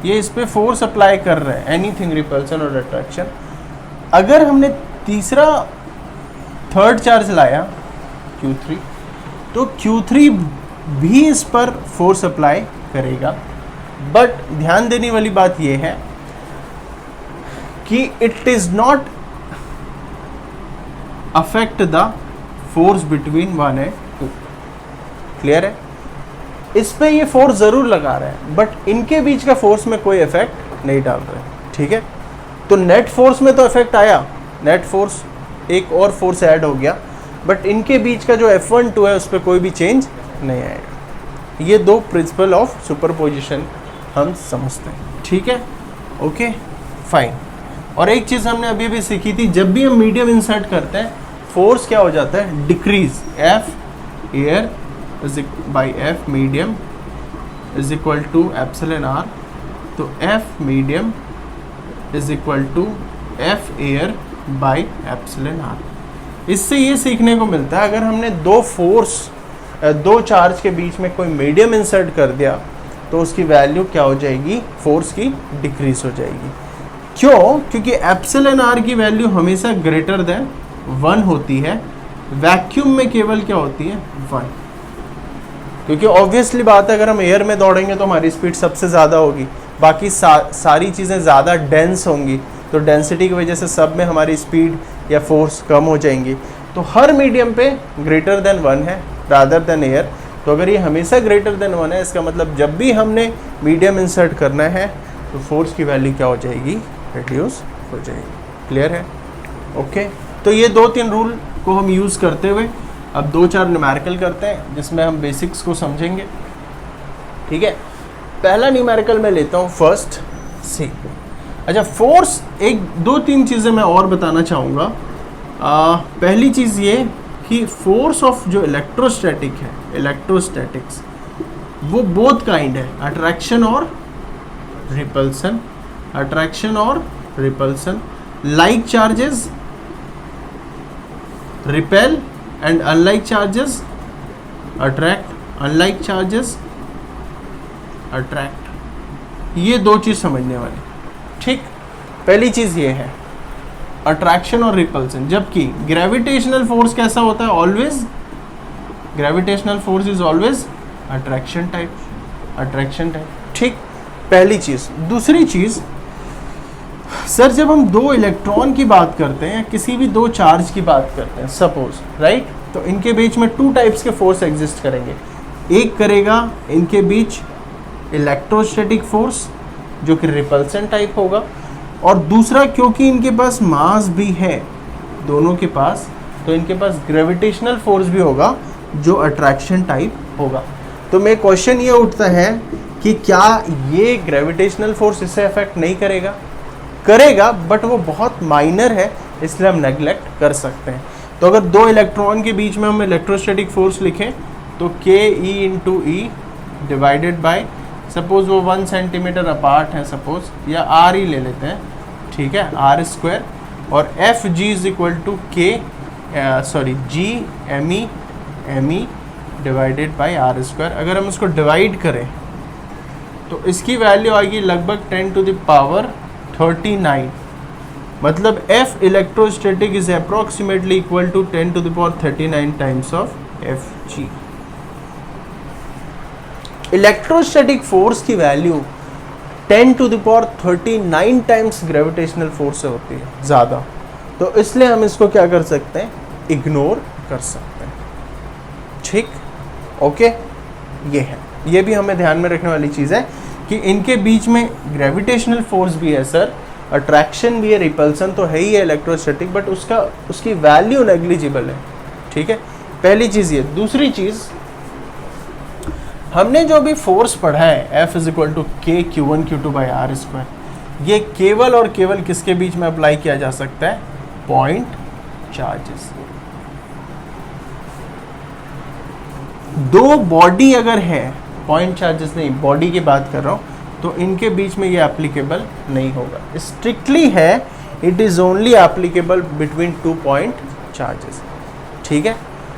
ये इस पे फोर्स अप्लाई कर रहा है, एनीथिंग, रिपल्सन और अट्रैक्शन, अगर हमने तीसरा थर्ड चार्ज लाया Q3, तो Q3 भी इस पर फोर्स अप्लाई करेगा। बट ध्यान देने वाली बात यह है कि it is not affect the force between 1 and 2। Clear है? इस पे ये फोर्स जरूर लगा रहा है, बट इनके बीच का फोर्स में कोई इफेक्ट नहीं डाल रहा है। ठीक है, तो नेट फोर्स में तो इफेक्ट आया, नेट फोर्स एक और फोर्स ऐड हो गया, बट इनके बीच का जो F1 2 है उस पर कोई भी चेंज नहीं आएगा। ये दो प्रिंसिपल ऑफ सुपरपोजिशन हम समझते हैं। ठीक है, ओके फाइन। और एक चीज़ हमने अभी भी सीखी थी, जब भी हम मीडियम इंसर्ट करते हैं फोर्स क्या हो जाता है, decrease. F air by F medium is equal to epsilon R, तो F medium is equal to F air by epsilon R। इससे ये सीखने को मिलता है, अगर हमने दो चार्ज के बीच में कोई मीडियम इंसर्ट कर दिया तो उसकी वैल्यू क्या हो जाएगी, फोर्स की डिक्रीज हो जाएगी। क्यों? क्योंकि एप्सिलॉन R की वैल्यू हमेशा ग्रेटर देन 1 होती है, वैक्यूम में केवल क्या होती है, 1। क्योंकि ऑब्वियसली बात है, अगर हम एयर में दौड़ेंगे तो हमारी स्पीड सबसे ज़्यादा होगी, बाकी सारी चीज़ें ज़्यादा डेंस होंगी, तो डेंसिटी की वजह से सब में हमारी स्पीड या फोर्स कम हो जाएंगी। तो हर मीडियम पे ग्रेटर देन 1 है रादर देन एयर। तो अगर ये हमेशा ग्रेटर देन 1 है, इसका मतलब जब भी हमने मीडियम इंसर्ट करना है तो फोर्स की वैल्यू क्या हो जाएगी, रिड्यूस हो जाएगी। क्लियर है? ओके, तो ये 2-3 रूल को हम यूज़ करते हुए अब 2-4 न्यूमेरिकल करते हैं जिसमें हम बेसिक्स को समझेंगे। ठीक है, पहला न्यूमेरिकल मैं लेता हूँ फर्स्ट सी। अच्छा, फोर्स, 1-2-3 चीज़ें मैं और बताना चाहूँगा। पहली चीज़ ये कि फोर्स ऑफ जो इलेक्ट्रोस्टैटिक है, इलेक्ट्रोस्टैटिक्स, वो बोथ काइंड है, अट्रैक्शन और रिपल्सन, अट्रैक्शन और repulsion. Like charges repel and unlike charges attract, unlike charges attract. ये 2 चीज़ समझने वाली। ठीक, पहली चीज़ ये है अट्रैक्शन और रिपल्सन। जबकि ग्रेविटेशनल फोर्स कैसा होता है, always gravitational force is always attraction type, attraction type. ठीक, पहली चीज़। दूसरी चीज़, सर जब हम 2 इलेक्ट्रॉन की बात करते हैं, किसी भी 2 चार्ज की बात करते हैं सपोज, राइट, तो इनके बीच में 2 टाइप्स के फोर्स एग्जिस्ट करेंगे। एक करेगा इनके बीच इलेक्ट्रोस्टैटिक फोर्स जो कि रिपल्सन टाइप होगा, और दूसरा क्योंकि इनके पास मास भी है दोनों के पास, तो इनके पास ग्रेविटेशनल फोर्स भी होगा जो अट्रैक्शन टाइप होगा। तो मेरा क्वेश्चन ये उठता है कि क्या ये ग्रेविटेशनल फोर्स इससे अफेक्ट नहीं करेगा? करेगा, बट वो बहुत माइनर है, इसलिए हम नेग्लेक्ट कर सकते हैं। तो अगर 2 इलेक्ट्रॉन के बीच में हम इलेक्ट्रोस्टैटिक फोर्स लिखें तो KE × E divided by, suppose वो 1 सेंटीमीटर अपार्ट है सपोज, या R ही ले लेते हैं, ठीक है, R², और FG is equal to G ME divided by R²। अगर हम इसको डिवाइड करें तो इसकी वैल्यू आएगी लगभग 10⁻39। मतलब F electrostatic is approximately equal to 10⁻39 times of FG। Electrostatic force की वैल्यू 10⁻39 टाइम्स ग्रेविटेशनल फोर्स से होती है ज़्यादा, तो इसलिए हम इसको क्या कर सकते हैं, इग्नोर कर सकते हैं। ठीक, ओके, ये है, ये भी हमें ध्यान में रखने वाली चीज़ है कि इनके बीच में ग्रेविटेशनल फोर्स भी है सर, अट्रैक्शन भी है, रिपल्सन तो है ही है इलेक्ट्रोस्टैटिक, बट उसकी वैल्यू नेग्लिजिबल है। ठीक है, पहली चीज़ ये। दूसरी चीज़, हमने जो भी फोर्स पढ़ा है F = K Q1 Q2/r², ये केवल और केवल किसके बीच में अप्लाई किया जा सकता है? Point charges. दो बॉडी अगर है, पॉइंट चार्जेस नहीं, बॉडी की बात कर रहा हूँ, तो इनके बीच में ये एप्लीकेबल नहीं होगा। स्ट्रिक्टली है, it is only applicable between 2 point charges. ठीक है,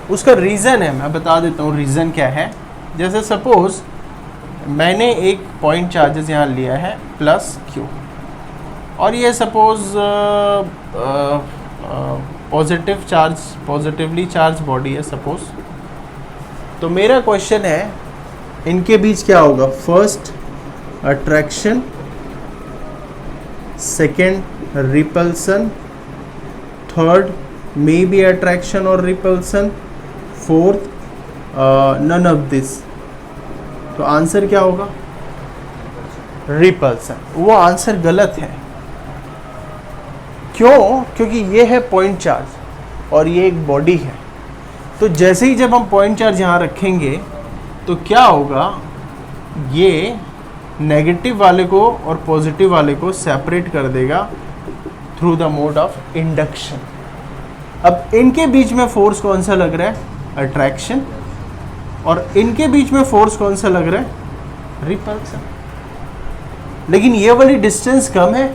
उसका रीज़न है, मैं बता देता हूँ रीज़न क्या है। जैसे सपोज मैंने एक पॉइंट चार्जेस यहाँ लिया है +Q, और ये सपोज पॉजिटिवली चार्ज बॉडी है सपोज। तो मेरा क्वेश्चन है, इनके बीच क्या होगा? First attraction, second repulsion, third may be attraction और repulsion, fourth none of this. तो आंसर क्या होगा? रिपल्सन। वो आंसर गलत है। क्यों? क्योंकि ये है पॉइंट चार्ज और ये एक बॉडी है। तो जैसे ही जब हम पॉइंट चार्ज यहाँ रखेंगे तो क्या होगा? ये नेगेटिव वाले को और पॉजिटिव वाले को सेपरेट कर देगा through the mode of induction. अब इनके बीच में फोर्स कौन सा लग रहा है? अट्रैक्शन। और इनके बीच में फोर्स कौन सा लग रहा है? रिपल्सन। लेकिन ये वाली डिस्टेंस कम है,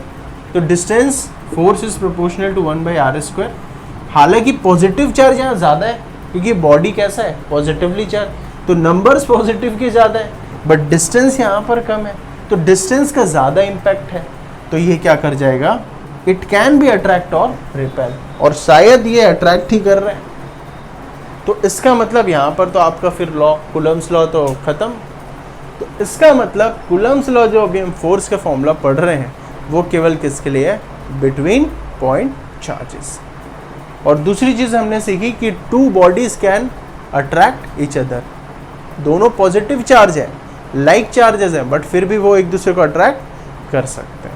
तो distance force is proportional to 1/r²। हालांकि पॉजिटिव चार्ज यहाँ ज़्यादा है, क्योंकि बॉडी कैसा है? पॉजिटिवली चार्ज, तो नंबर्स पॉजिटिव के ज़्यादा है, बट डिस्टेंस यहाँ पर कम है, तो डिस्टेंस का ज़्यादा इम्पैक्ट है। तो ये क्या कर जाएगा? इट कैन बी अट्रैक्ट और रिपेल, और शायद ये अट्रैक्ट ही कर रहे हैं। तो इसका मतलब यहाँ पर तो आपका फिर लॉ, कूलम्स लॉ तो ख़त्म। तो इसका मतलब कूलम्स लॉ जो अभी हम फोर्स का फॉर्मूला पढ़ रहे हैं वो केवल किसके लिए है? Between point charges. और दूसरी चीज़ हमने सीखी कि 2 bodies can attract each other. दोनों पॉजिटिव चार्ज है, लाइक चार्जेस हैं, बट फिर भी वो एक दूसरे को अट्रैक्ट कर सकते हैं।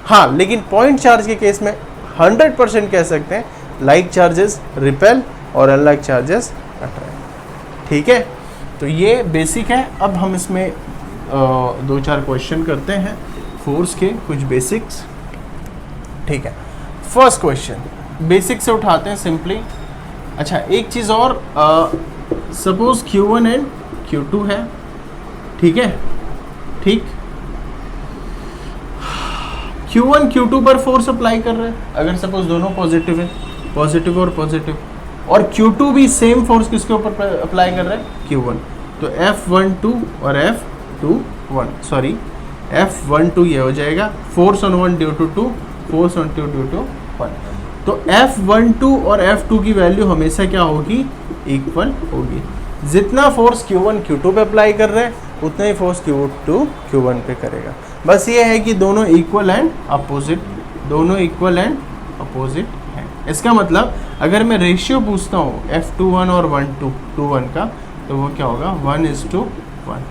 हाँ, लेकिन पॉइंट चार्ज के केस में 100% कह सकते हैं लाइक चार्जेस रिपेल और अनलाइक चार्जेस अट्रैक्ट। ठीक है, तो ये बेसिक है। अब हम इसमें 2-4 क्वेश्चन करते हैं फोर्स के, कुछ बेसिक्स। ठीक है, फर्स्ट क्वेश्चन बेसिक से उठाते हैं सिंपली। अच्छा, एक चीज़ और, सपोज Q1 एंड Q2 है। ठीक है, ठीक, Q1 Q2 पर फोर्स अप्लाई कर रहे हैं। अगर सपोज दोनों पॉजिटिव है, पॉजिटिव और पॉजिटिव, और Q2 भी सेम फोर्स किसके ऊपर अप्लाई कर रहे हैं? Q1। तो F12 और F21, सॉरी F12 ये हो जाएगा force on 1 due to 2, force on 2 due to 1। तो F12 और F2 की वैल्यू हमेशा क्या होगी? इक्वल होगी। जितना फोर्स Q1 Q2 पे अप्लाई कर रहे हैं उतना ही फोर्स Q2 Q1 पे करेगा। बस ये है कि दोनों इक्वल एंड अपोजिट, दोनों इक्वल एंड अपोजिट हैं। इसका मतलब अगर मैं रेशियो पूछता हूँ F21 और 1:1 का, तो वो क्या होगा? 1:1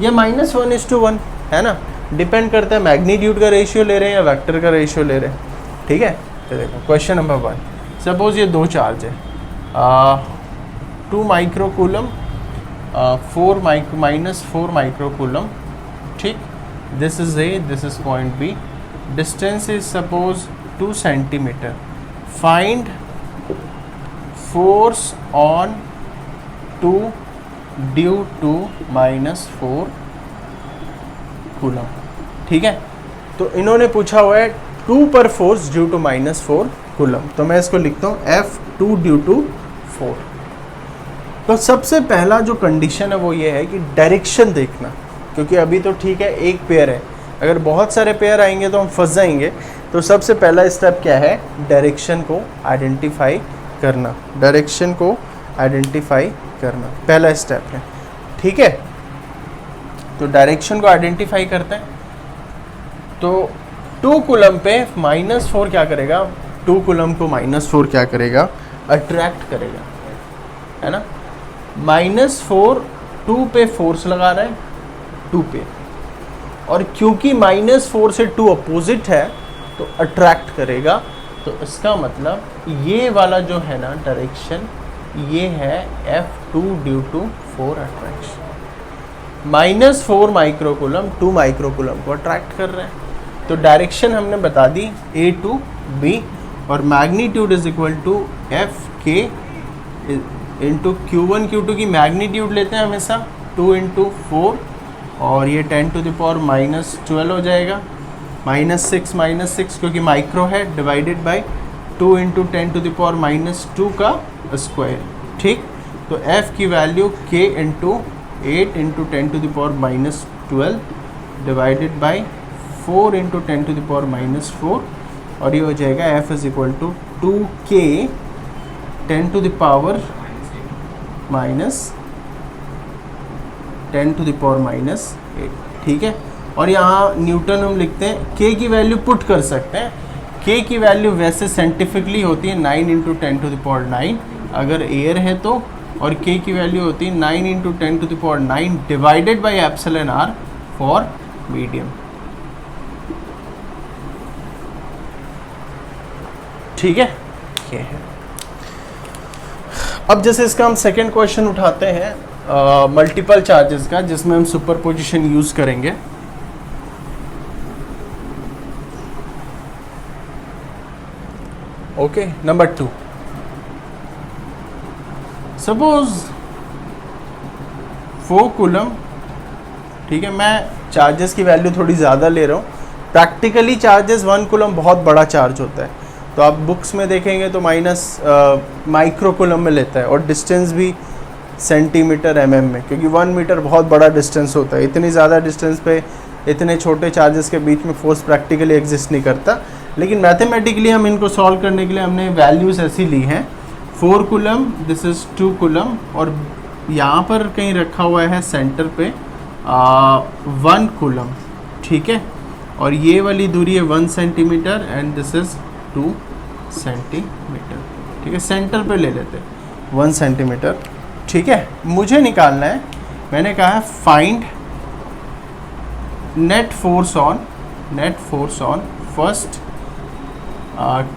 या -1:1, है ना? डिपेंड करता है मैग्नीट्यूड का रेशियो ले रहे हैं या वेक्टर का रेशियो ले रहे हैं। ठीक है, तो देखो क्वेश्चन नंबर 1, सपोज ये 2 चार्ज है, 2 माइक्रोकूलम, -4 माइक्रोकूलम। ठीक, this is A, this is point B, distance is suppose 2 centimetre. Find force on 2 due to -4 coulomb. ठीक है, तो इन्होंने पूछा हुआ है 2 पर फोर्स ड्यू टू -4 कूलम। तो मैं इसको लिखता हूँ F2 ड्यू टू 4। तो सबसे पहला जो कंडीशन है वो ये है कि डायरेक्शन देखना, क्योंकि अभी तो ठीक है एक पेयर है, अगर बहुत सारे पेयर आएंगे तो हम फंस जाएंगे। तो सबसे पहला स्टेप क्या है? डायरेक्शन को आइडेंटिफाई करना। डायरेक्शन को आइडेंटिफाई करना पहला स्टेप है। ठीक है, तो डायरेक्शन को आइडेंटिफाई करते हैं। तो 2 कूलम पे -4 क्या करेगा? 2 कूलम को -4 क्या करेगा? अट्रैक्ट करेगा, है ना? -4 2 पे फोर्स लगा रहा है, 2 पे, और क्योंकि -4 से 2 अपोजिट है तो अट्रैक्ट करेगा। तो इसका मतलब ये वाला जो है ना डायरेक्शन, ये है F2 due to 4 attraction. -4 microcoulomb 2 microcoulomb को अट्रैक्ट कर रहे हैं। तो डायरेक्शन हमने बता दी A टू B, और magnitude is equal to F के इंटू Q1 Q2 की मैग्नीट्यूड लेते हैं हमेशा 2 इंटू 4, और ये 10⁻⁻12 हो जाएगा। -6 क्योंकि माइक्रो है, डिवाइडेड बाय 2 इंटू 10⁻⁻2 का स्क्वायर। ठीक, तो f की value k into 8 into 10⁻⁻12 divided by 4 into 10⁻⁻4, और ये हो जाएगा f is equal to 2k 10⁻⁻8। ठीक है, और यहाँ न्यूटन हम लिखते हैं, k की वैल्यू पुट कर सकते हैं। k की वैल्यू वैसे साइंटिफिकली होती है 9 इंटू 10⁹ अगर एयर है तो, और k की वैल्यू होती है 9 into 10⁹ divided by epsilon r for medium. ठीक है, ये है। अब जैसे इसका हम सेकेंड क्वेश्चन उठाते हैं मल्टीपल चार्जेस का, जिसमें हम सुपरपोजिशन यूज करेंगे। Okay, number 2, suppose 4 coulomb. ठीक है, मैं चार्जेस की वैल्यू थोड़ी ज़्यादा ले रहा हूँ। प्रैक्टिकली चार्जेस 1 कूलम बहुत बड़ा चार्ज होता है, तो आप बुक्स में देखेंगे तो माइनस माइक्रो कूलम में लेता है, और डिस्टेंस भी सेंटीमीटर mm में, क्योंकि 1 मीटर बहुत बड़ा डिस्टेंस होता है। इतनी ज़्यादा डिस्टेंस पे इतने छोटे चार्जेस के बीच में फोर्स प्रैक्टिकली एग्जिस्ट नहीं करता। लेकिन मैथमेटिकली हम इनको सॉल्व करने के लिए हमने वैल्यूज़ ऐसी ली हैं। 4 कूलम, दिस इज़ 2 कूलम, और यहाँ पर कहीं रखा हुआ है सेंटर पे 1 कूलम। ठीक है, और ये वाली दूरी है 1 centimetre and this is 2 centimetre. ठीक है, सेंटर पे ले लेते हैं 1 सेंटीमीटर। ठीक है, मुझे निकालना है, मैंने कहा है find net force on first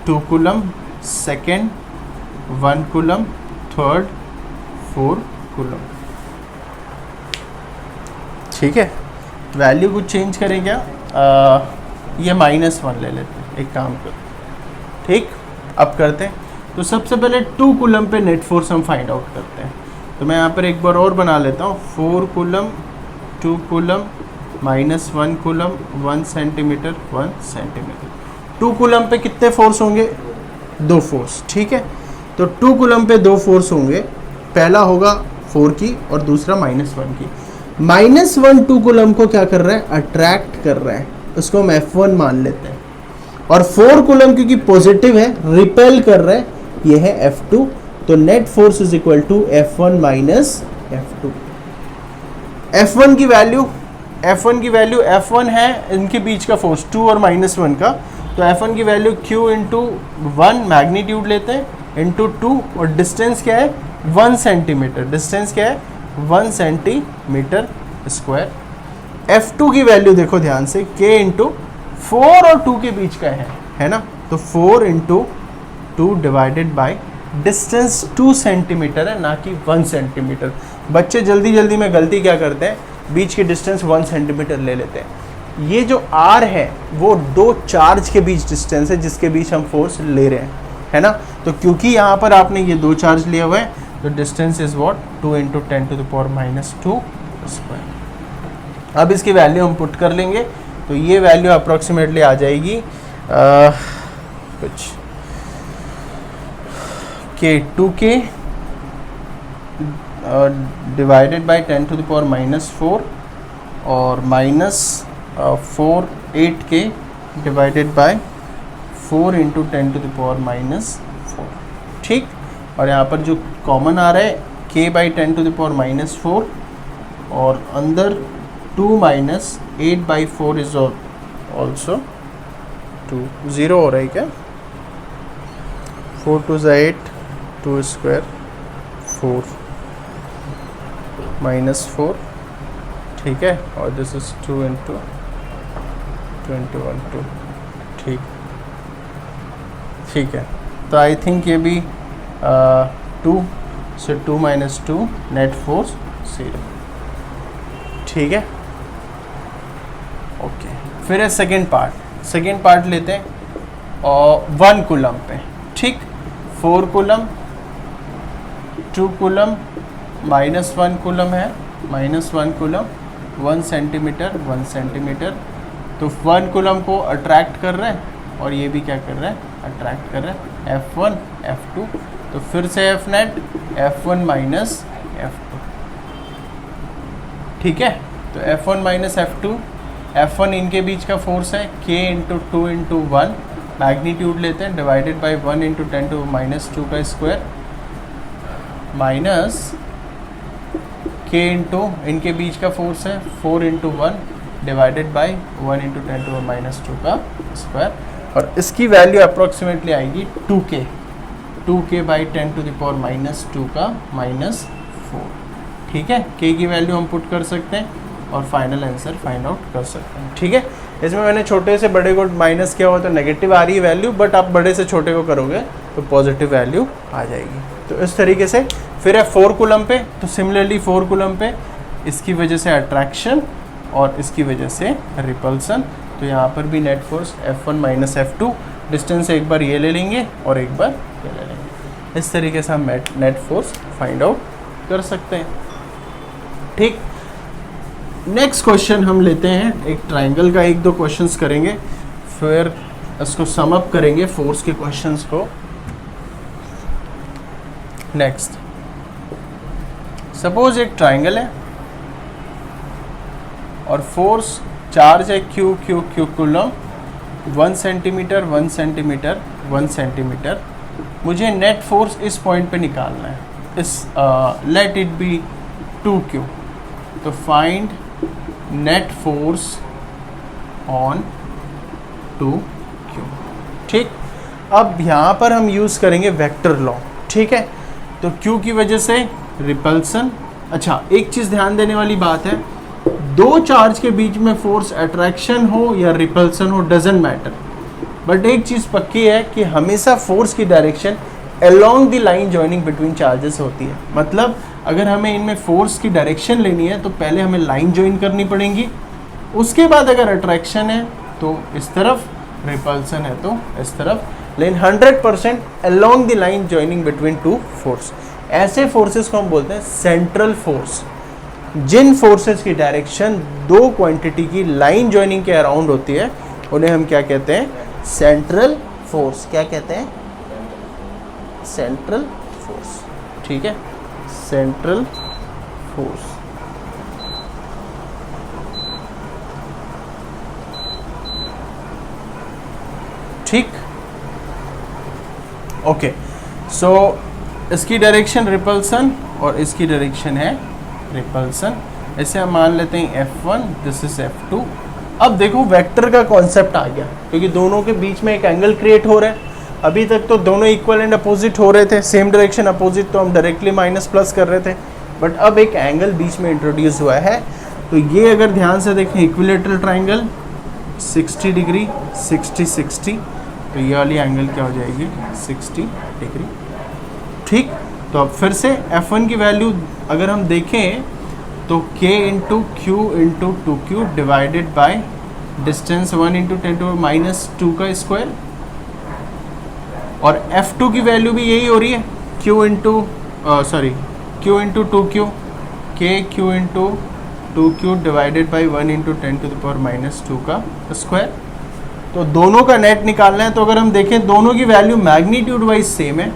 2 coulomb, second 1 coulomb, third 4 coulomb. ठीक है, वैल्यू कुछ चेंज करें क्या? ये -1 ले लेते हैं, एक काम कर। ठीक, अब करते हैं। तो सबसे पहले 2 कूलम पे नेट फोर्स हम फाइंड आउट करते हैं। तो मैं यहाँ पर एक बार और बना लेता हूँ। 4 coulomb 2 coulomb -1 coulomb 1 centimetre 1 centimetre. 2 coulomb पे कितने फोर्स होंगे? 2 फोर्स। ठीक है, तो 2 कूलम पे 2 फोर्स होंगे। पहला होगा 4 की और दूसरा -1 की। -1 2 कूलम को क्या कर रहा है? अट्रैक्ट कर रहा है, उसको हम F1 मान लेते हैं। और 4 कूलम क्योंकि पॉजिटिव है, रिपेल कर रहा है, ये है F2। तो net force is equal to F1 minus F2। F1 की वैल्यू F1 है इनके बीच का फोर्स 2 और -1 का, तो F1 की वैल्यू Q इंटू 1 मैग्नीट्यूड लेते हैं इंटू 2, और डिस्टेंस क्या है? 1 सेंटीमीटर। डिस्टेंस क्या है? 1 सेंटीमीटर स्क्वायर। F2 की वैल्यू देखो ध्यान से, K इंटू 4 और 2 के बीच का है ना, तो 4 into 2 divided by distance 2 centimetre है, ना कि 1 सेंटीमीटर। बच्चे जल्दी में गलती क्या करते हैं, बीच की डिस्टेंस 1 सेंटीमीटर ले लेते हैं। ये जो R है वो 2 चार्ज के बीच डिस्टेंस है, जिसके बीच हम फोर्स ले रहे हैं, है ना। तो क्योंकि यहाँ पर आपने ये 2 चार्ज लिया हुआ है, तो distance is what? 2 into 10⁻⁻2 square. अब इसकी वैल्यू हम पुट कर लेंगे, तो ये वैल्यू अप्रोक्सीमेटली आ जाएगी कुछ K2K डिवाइडेड बाई 10⁻⁻4 और -4 8K डिवाइडेड बाय 4 इंटू 10⁻⁻4। ठीक, और यहाँ पर जो कॉमन आ रहा है K बाई 10⁻⁻4, और अंदर 2 माइनस 8/4 इज ऑल्सो 2, 0 हो रहा है क्या? 4 2 8, 2 स्क्वायर 4 -4। ठीक है, और दिस इज 2 इंटू 21 2। ठीक, ठीक है, तो आई थिंक ये भी 2 से 2 माइनस 2 नेट फोर्स 0, ठीक है। ओके, फिर है सेकेंड पार्ट लेते हैं और 1 कूलम पे, ठीक। 4 कूलम, 2 कूलम, -1 कूलम है, -1 कूलम, 1 सेंटीमीटर 1 सेंटीमीटर। तो 1 कूलम को अट्रैक्ट कर रहा है और ये भी क्या कर रहा है, अट्रैक्ट कर रहा है, F1 F2। तो फिर से F net F1 minus F2, ठीक है। तो F1 माइनस F2, F1 इनके बीच का फोर्स है K इंटू 2 इंटू 1, मैग्नीट्यूड लेते हैं, divided by 1 into 10 to minus 2 का स्क्वायर, माइनस K इंटू इनके बीच का फोर्स है 4 into 1 divided by 1 into 10 to minus 2 का स्क्वायर, और इसकी वैल्यू अप्रोक्सीमेटली आएगी 2K by 10 to the power minus 2 का माइनस 4, ठीक है। K की वैल्यू हम पुट कर सकते हैं और फाइनल आंसर फाइंड आउट कर सकते हैं, ठीक है। इसमें मैंने छोटे से बड़े को माइनस किया हुआ तो नेगेटिव आ रही है वैल्यू, बट आप बड़े से छोटे को करोगे तो पॉजिटिव वैल्यू आ जाएगी। तो इस तरीके से फिर है 4 कूलम पे, तो सिमिलरली 4 कूलम पे इसकी वजह से अट्रैक्शन और इसकी वजह से रिपल्सन। तो यहाँ पर भी net force F1 minus F2, distance एक बार ये ले लेंगे और एक बार ये ले लेंगे। इस तरीके से हम नेट फोर्स फाइंड आउट कर सकते हैं, ठीक। नेक्स्ट क्वेश्चन हम लेते हैं, एक ट्राइंगल का 1-2 क्वेश्चंस करेंगे, फिर इसको सम अप करेंगे फोर्स के क्वेश्चंस को। नेक्स्ट, सपोज एक ट्राइंगल है और फोर्स चार्ज है Q coulomb, 1 centimetre 1 centimetre 1 centimetre. मुझे नेट फोर्स इस पॉइंट पे निकालना है, इस लेट इट बी 2Q। तो find net force on 2Q, ठीक। अब यहाँ पर हम यूज़ करेंगे वेक्टर लॉ, ठीक है। तो Q की वजह से रिपल्सन। अच्छा, एक चीज़ ध्यान देने वाली बात है, दो चार्ज के बीच में फोर्स अट्रैक्शन हो या रिपल्सन हो डजेंट मैटर, बट एक चीज़ पक्की है कि हमेशा फोर्स की direction along the line joining between charges होती है। मतलब अगर हमें इनमें फोर्स की डायरेक्शन लेनी है तो पहले हमें लाइन ज्वाइन करनी पड़ेगी, उसके बाद अगर अट्रैक्शन है तो इस तरफ, रिपल्सन है तो इस तरफ, लेकिन 100% along the line joining between two force. ऐसे फोर्सेस को हम बोलते हैं सेंट्रल फोर्स। जिन फोर्सेस की डायरेक्शन दो क्वांटिटी की लाइन जॉइनिंग के अराउंड होती है उन्हें हम क्या कहते हैं, सेंट्रल फोर्स। क्या कहते हैं, सेंट्रल फोर्स, ठीक है, सेंट्रल फोर्स। ठीक, ओके। सो इसकी डायरेक्शन रिपल्सन और इसकी डायरेक्शन है रिपल्सन। इसे हम मान लेते हैं F1, दिस इज F2। अब देखो वेक्टर का कॉन्सेप्ट आ गया, क्योंकि दोनों के बीच में एक एंगल क्रिएट हो रहा है। अभी तक तो दोनों इक्वल एंड अपोजिट हो रहे थे, सेम डायरेक्शन अपोजिट, तो हम डायरेक्टली माइनस प्लस कर रहे थे, बट अब एक एंगल बीच में इंट्रोड्यूस हुआ है। तो ये अगर ध्यान से देखें, इक्विलेटरल ट्राइंगल 60 डिग्री 60 60, तो ये वाली एंगल क्या हो जाएगी, 60 डिग्री, ठीक। तो अब फिर से F1 की वैल्यू अगर हम देखें तो K into Q into 2Q divided by distance 1 into 10 to minus 2 का स्क्वायर, और F2 की वैल्यू भी यही हो रही है, Q into Q into 2Q, K Q into 2Q divided by 1 into 10 to the power minus 2 का स्क्वायर। तो दोनों का नेट निकालना है, तो अगर हम देखें दोनों की वैल्यू मैग्नीट्यूड वाइज सेम है,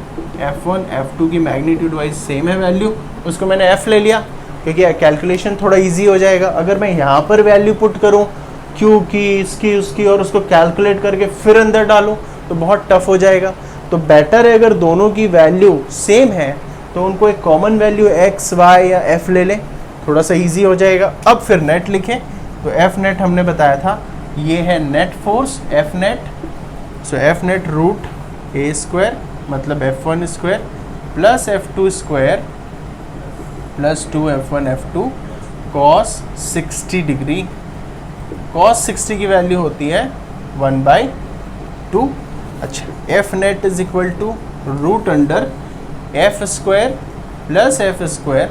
F1 F2 की मैग्नीट्यूड वाइज सेम है वैल्यू, उसको मैंने F ले लिया क्योंकि कैलकुलेशन थोड़ा इजी हो जाएगा। अगर मैं यहाँ पर वैल्यू पुट करूँ Q की, इसकी, उसकी, और उसको कैलकुलेट करके फिर अंदर डालूँ तो बहुत टफ हो जाएगा। तो बेटर है अगर दोनों की वैल्यू सेम है तो उनको एक कॉमन वैल्यू X, Y या F ले लें, थोड़ा सा इजी हो जाएगा। अब फिर नेट लिखें, तो F नेट हमने बताया था ये है net force F net. So F net root A square मतलब F1 square plus F2 square plus 2F1 F2 cos 60 degree. cos 60 की वैल्यू होती है 1/2, अच्छा, F net is equal to root under F square plus F square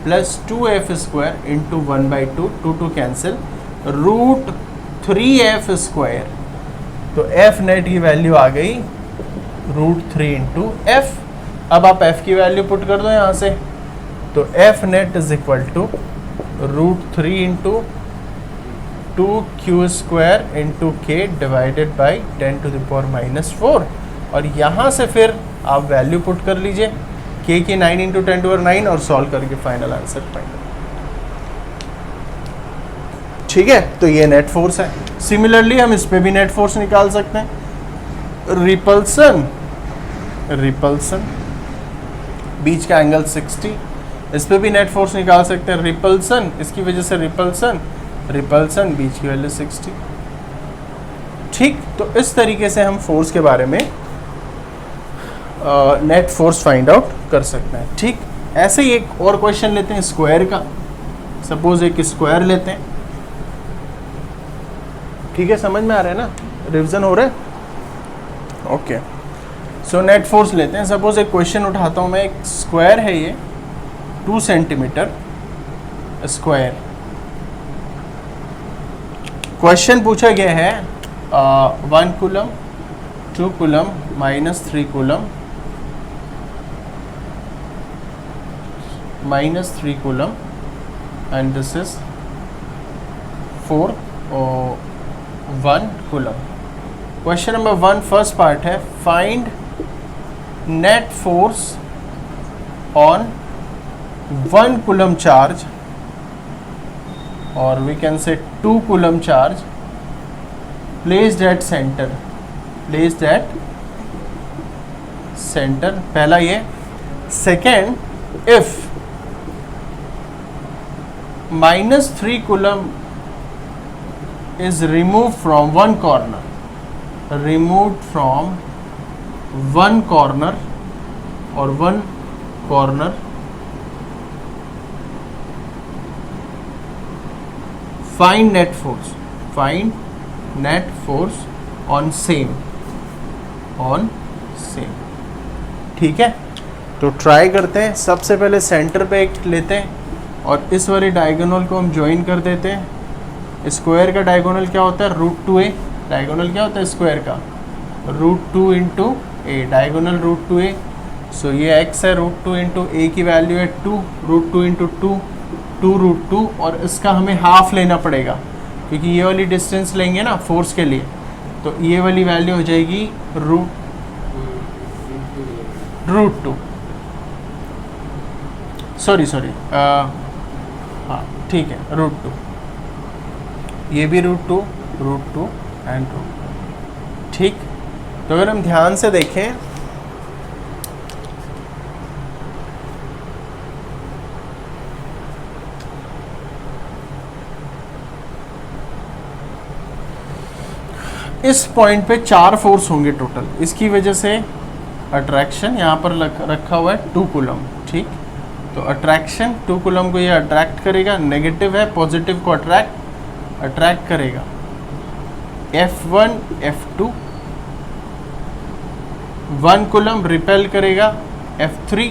plus 2f square into 1/2, 2 cancel, root 3f square. तो एफ नेट की वैल्यू आ गई रूट 3 इंटू एफ। अब आप एफ की वैल्यू पुट कर दो यहाँ से, तो F net is equal to root 3 into 2q square into K divided by 10⁻⁻4। और यहाँ से फिर आप वैल्यू पुट कर लीजिए k की 9 इंटू 10⁻9 और सॉल्व करके फाइनल आंसर फाइंड। ठीक है, तो ये नेट फोर्स है। सिमिलरली हम इस पे भी नेट फोर्स निकाल सकते हैं। रिपल्सन बीच का एंगल 60, इस पे भी नेट फोर्स निकाल सकते हैं। रिपल्सन, इसकी वजह से रिपल्सन बीच की वैल्यू 60। ठीक, तो इस तरीके से हम फोर्स के बारे में नेट फोर्स फाइंड आउट कर सकते हैं। ठीक, ऐसे ही एक और क्वेश्चन लेते हैं स्क्वायर का। सपोज एक स्क्वायर लेते हैं। ठीक है, समझ में आ रहा है ना, रिवीजन हो रहा है। ओके, सो नेट फोर्स लेते हैं। सपोज एक क्वेश्चन उठाता हूं मैं, एक स्क्वायर है ये 2 सेंटीमीटर स्क्वायर। क्वेश्चन पूछा गया है 1 coulomb, 2 coulomb, -3 coulomb, -3 coulomb and this is 1 coulomb. Question number 1 first part है, find net force on 1 coulomb charge और we can say 2 coulomb charge placed at centre. पहला ये। Second, if -3 coulomb is removed from one corner, or one corner, find net force on same। ठीक है, तो ट्राई करते हैं। सबसे पहले सेंटर पे एक लेते हैं और इस वाली डायगोनल को हम ज्वाइन कर देते हैं। स्क्वायर का डायगोनल क्या होता है, √2a। डायगोनल क्या होता है स्क्वायर का, √2 इंटू ए, डायगोनल √2a। सो ये x है, √2 इंटू ए की वैल्यू है 2, √2 इंटू 2 और इसका हमें हाफ लेना पड़ेगा क्योंकि ये वाली डिस्टेंस लेंगे ना फोर्स के लिए, तो ये वाली वैल्यू हो जाएगी √2। सॉरी हाँ ठीक है, √2, ये भी √2 एंड √2। ठीक, तो अगर हम ध्यान से देखें इस पॉइंट पे 4 फोर्स होंगे टोटल। इसकी वजह से अट्रैक्शन यहाँ पर रखा हुआ है 2 कूलम। ठीक, तो अट्रैक्शन 2 कूलम को ये अट्रैक्ट करेगा, नेगेटिव है, पॉजिटिव को अट्रैक्ट करेगा। F1 F2, 1 कूलम रिपेल करेगा F3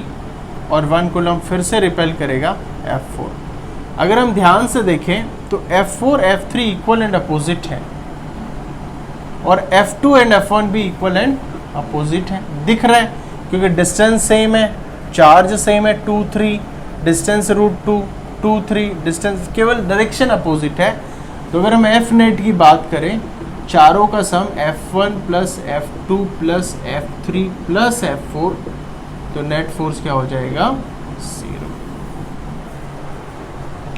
और 1 कूलम फिर से रिपेल करेगा F4। अगर हम ध्यान से देखें तो F4 F3 equal and opposite है और F2 एंड F1 भी इक्वल एंड अपोजिट है। दिख रहा है क्योंकि डिस्टेंस सेम है, चार्ज सेम है 2 3, डिस्टेंस √2 2 3, डिस्टेंस केवल डायरेक्शन अपोजिट है। तो अगर हम F नेट की बात करें, चारों का सम F1 plus F2 plus F3 plus F4, तो नेट फोर्स क्या हो जाएगा 0।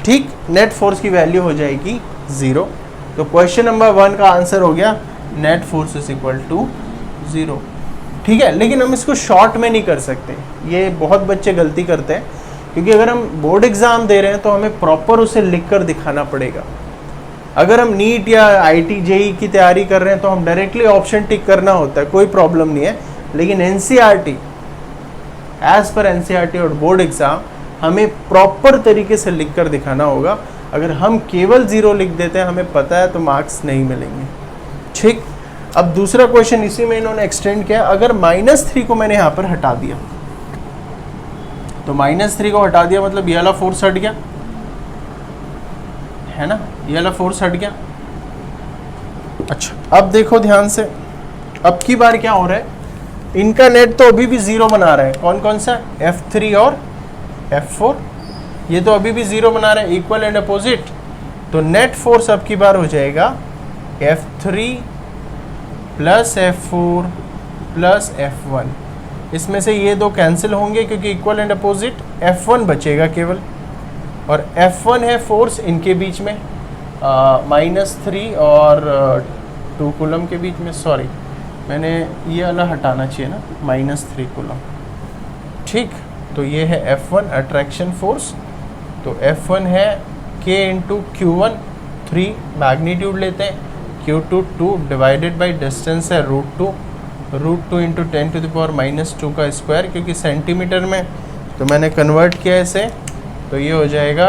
ठीक, नेट फोर्स की वैल्यू हो जाएगी 0। तो क्वेश्चन नंबर 1 का आंसर हो गया net force is equal to 0। ठीक है, लेकिन हम इसको शॉर्ट में नहीं कर सकते, ये बहुत बच्चे गलती करते हैं क्योंकि अगर हम बोर्ड एग्जाम दे रहे हैं तो हमें प्रॉपर उसे लिख कर दिखाना पड़ेगा। अगर हम नीट या IIT JEE की तैयारी कर रहे हैं तो हम डायरेक्टली ऑप्शन टिक करना होता है, कोई प्रॉब्लम नहीं है। लेकिन NCERT, एज पर NCERT और बोर्ड एग्जाम हमें प्रॉपर तरीके से लिख कर दिखाना होगा। अगर हम केवल 0 लिख देते हैं, हमें पता है, तो मार्क्स नहीं मिलेंगे। ठीक, अब दूसरा क्वेश्चन इसी में इन्होंने एक्सटेंड किया, अगर -3 को मैंने यहाँ पर हटा दिया, तो -3 को हटा दिया मतलब ये वाला फोर्स हट गया, है ना, ये वाला फोर्स हट गया। अच्छा अब देखो ध्यान से, अब की बार क्या हो रहा है, इनका नेट तो अभी भी 0 बना रहा है, कौन कौन सा, F3 और F4, ये तो अभी भी 0 बना रहा है, इक्वल एंड अपोजिट। तो नेट फोर्स अब की बार हो जाएगा F3 plus F4 plus F1, इसमें से ये दो कैंसिल होंगे क्योंकि इक्वल एंड अपोजिट, F1 बचेगा केवल, और F1 है फोर्स इनके बीच में -3 और 2 कूलम के बीच में, सॉरी मैंने ये वाला हटाना चाहिए ना, -3 कूलम, ठीक। तो ये है F1 अट्रैक्शन फोर्स, तो F1 है K इंटू Q1 3 मैग्नीट्यूड लेते हैं, Q2 2 डिवाइडेड बाई डिस्टेंस है √2 इंटू 10⁻⁻² का स्क्वायर, क्योंकि सेंटीमीटर में तो मैंने कन्वर्ट किया इसे, तो ये हो जाएगा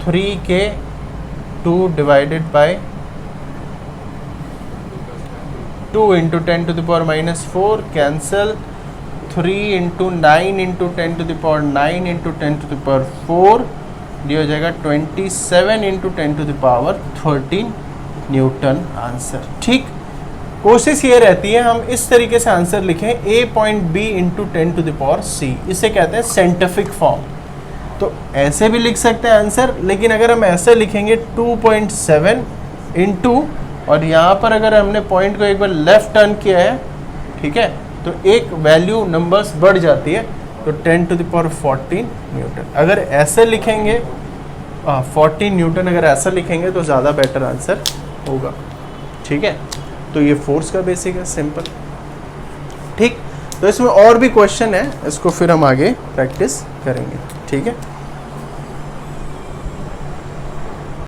3K2 divided by 2 into 10⁻⁻4 cancel, 3 into 9 into 10⁻⁹ into 10⁻⁴, ये हो जाएगा 27 इंटू 10⁻13 न्यूटन आंसर। ठीक, कोशिश ये रहती है हम इस तरीके से आंसर लिखें, A पॉइंट B इंटू 10⁻⁶, इसे कहते हैं साइंटिफिक फॉर्म। तो ऐसे भी लिख सकते हैं आंसर, लेकिन अगर हम ऐसे लिखेंगे 2.7 इंटू, और यहाँ पर अगर हमने पॉइंट को एक बार लेफ्ट टर्न किया है, ठीक है, तो एक वैल्यू नंबर्स बढ़ जाती है, तो 10⁻14 न्यूटन। अगर ऐसे लिखेंगे 14 न्यूटन, अगर ऐसा लिखेंगे तो ज़्यादा बेटर आंसर होगा। ठीक है, तो ये फोर्स का बेसिक है, सिंपल। ठीक, तो इसमें और भी क्वेश्चन है, इसको फिर हम आगे प्रैक्टिस करेंगे। ठीक है।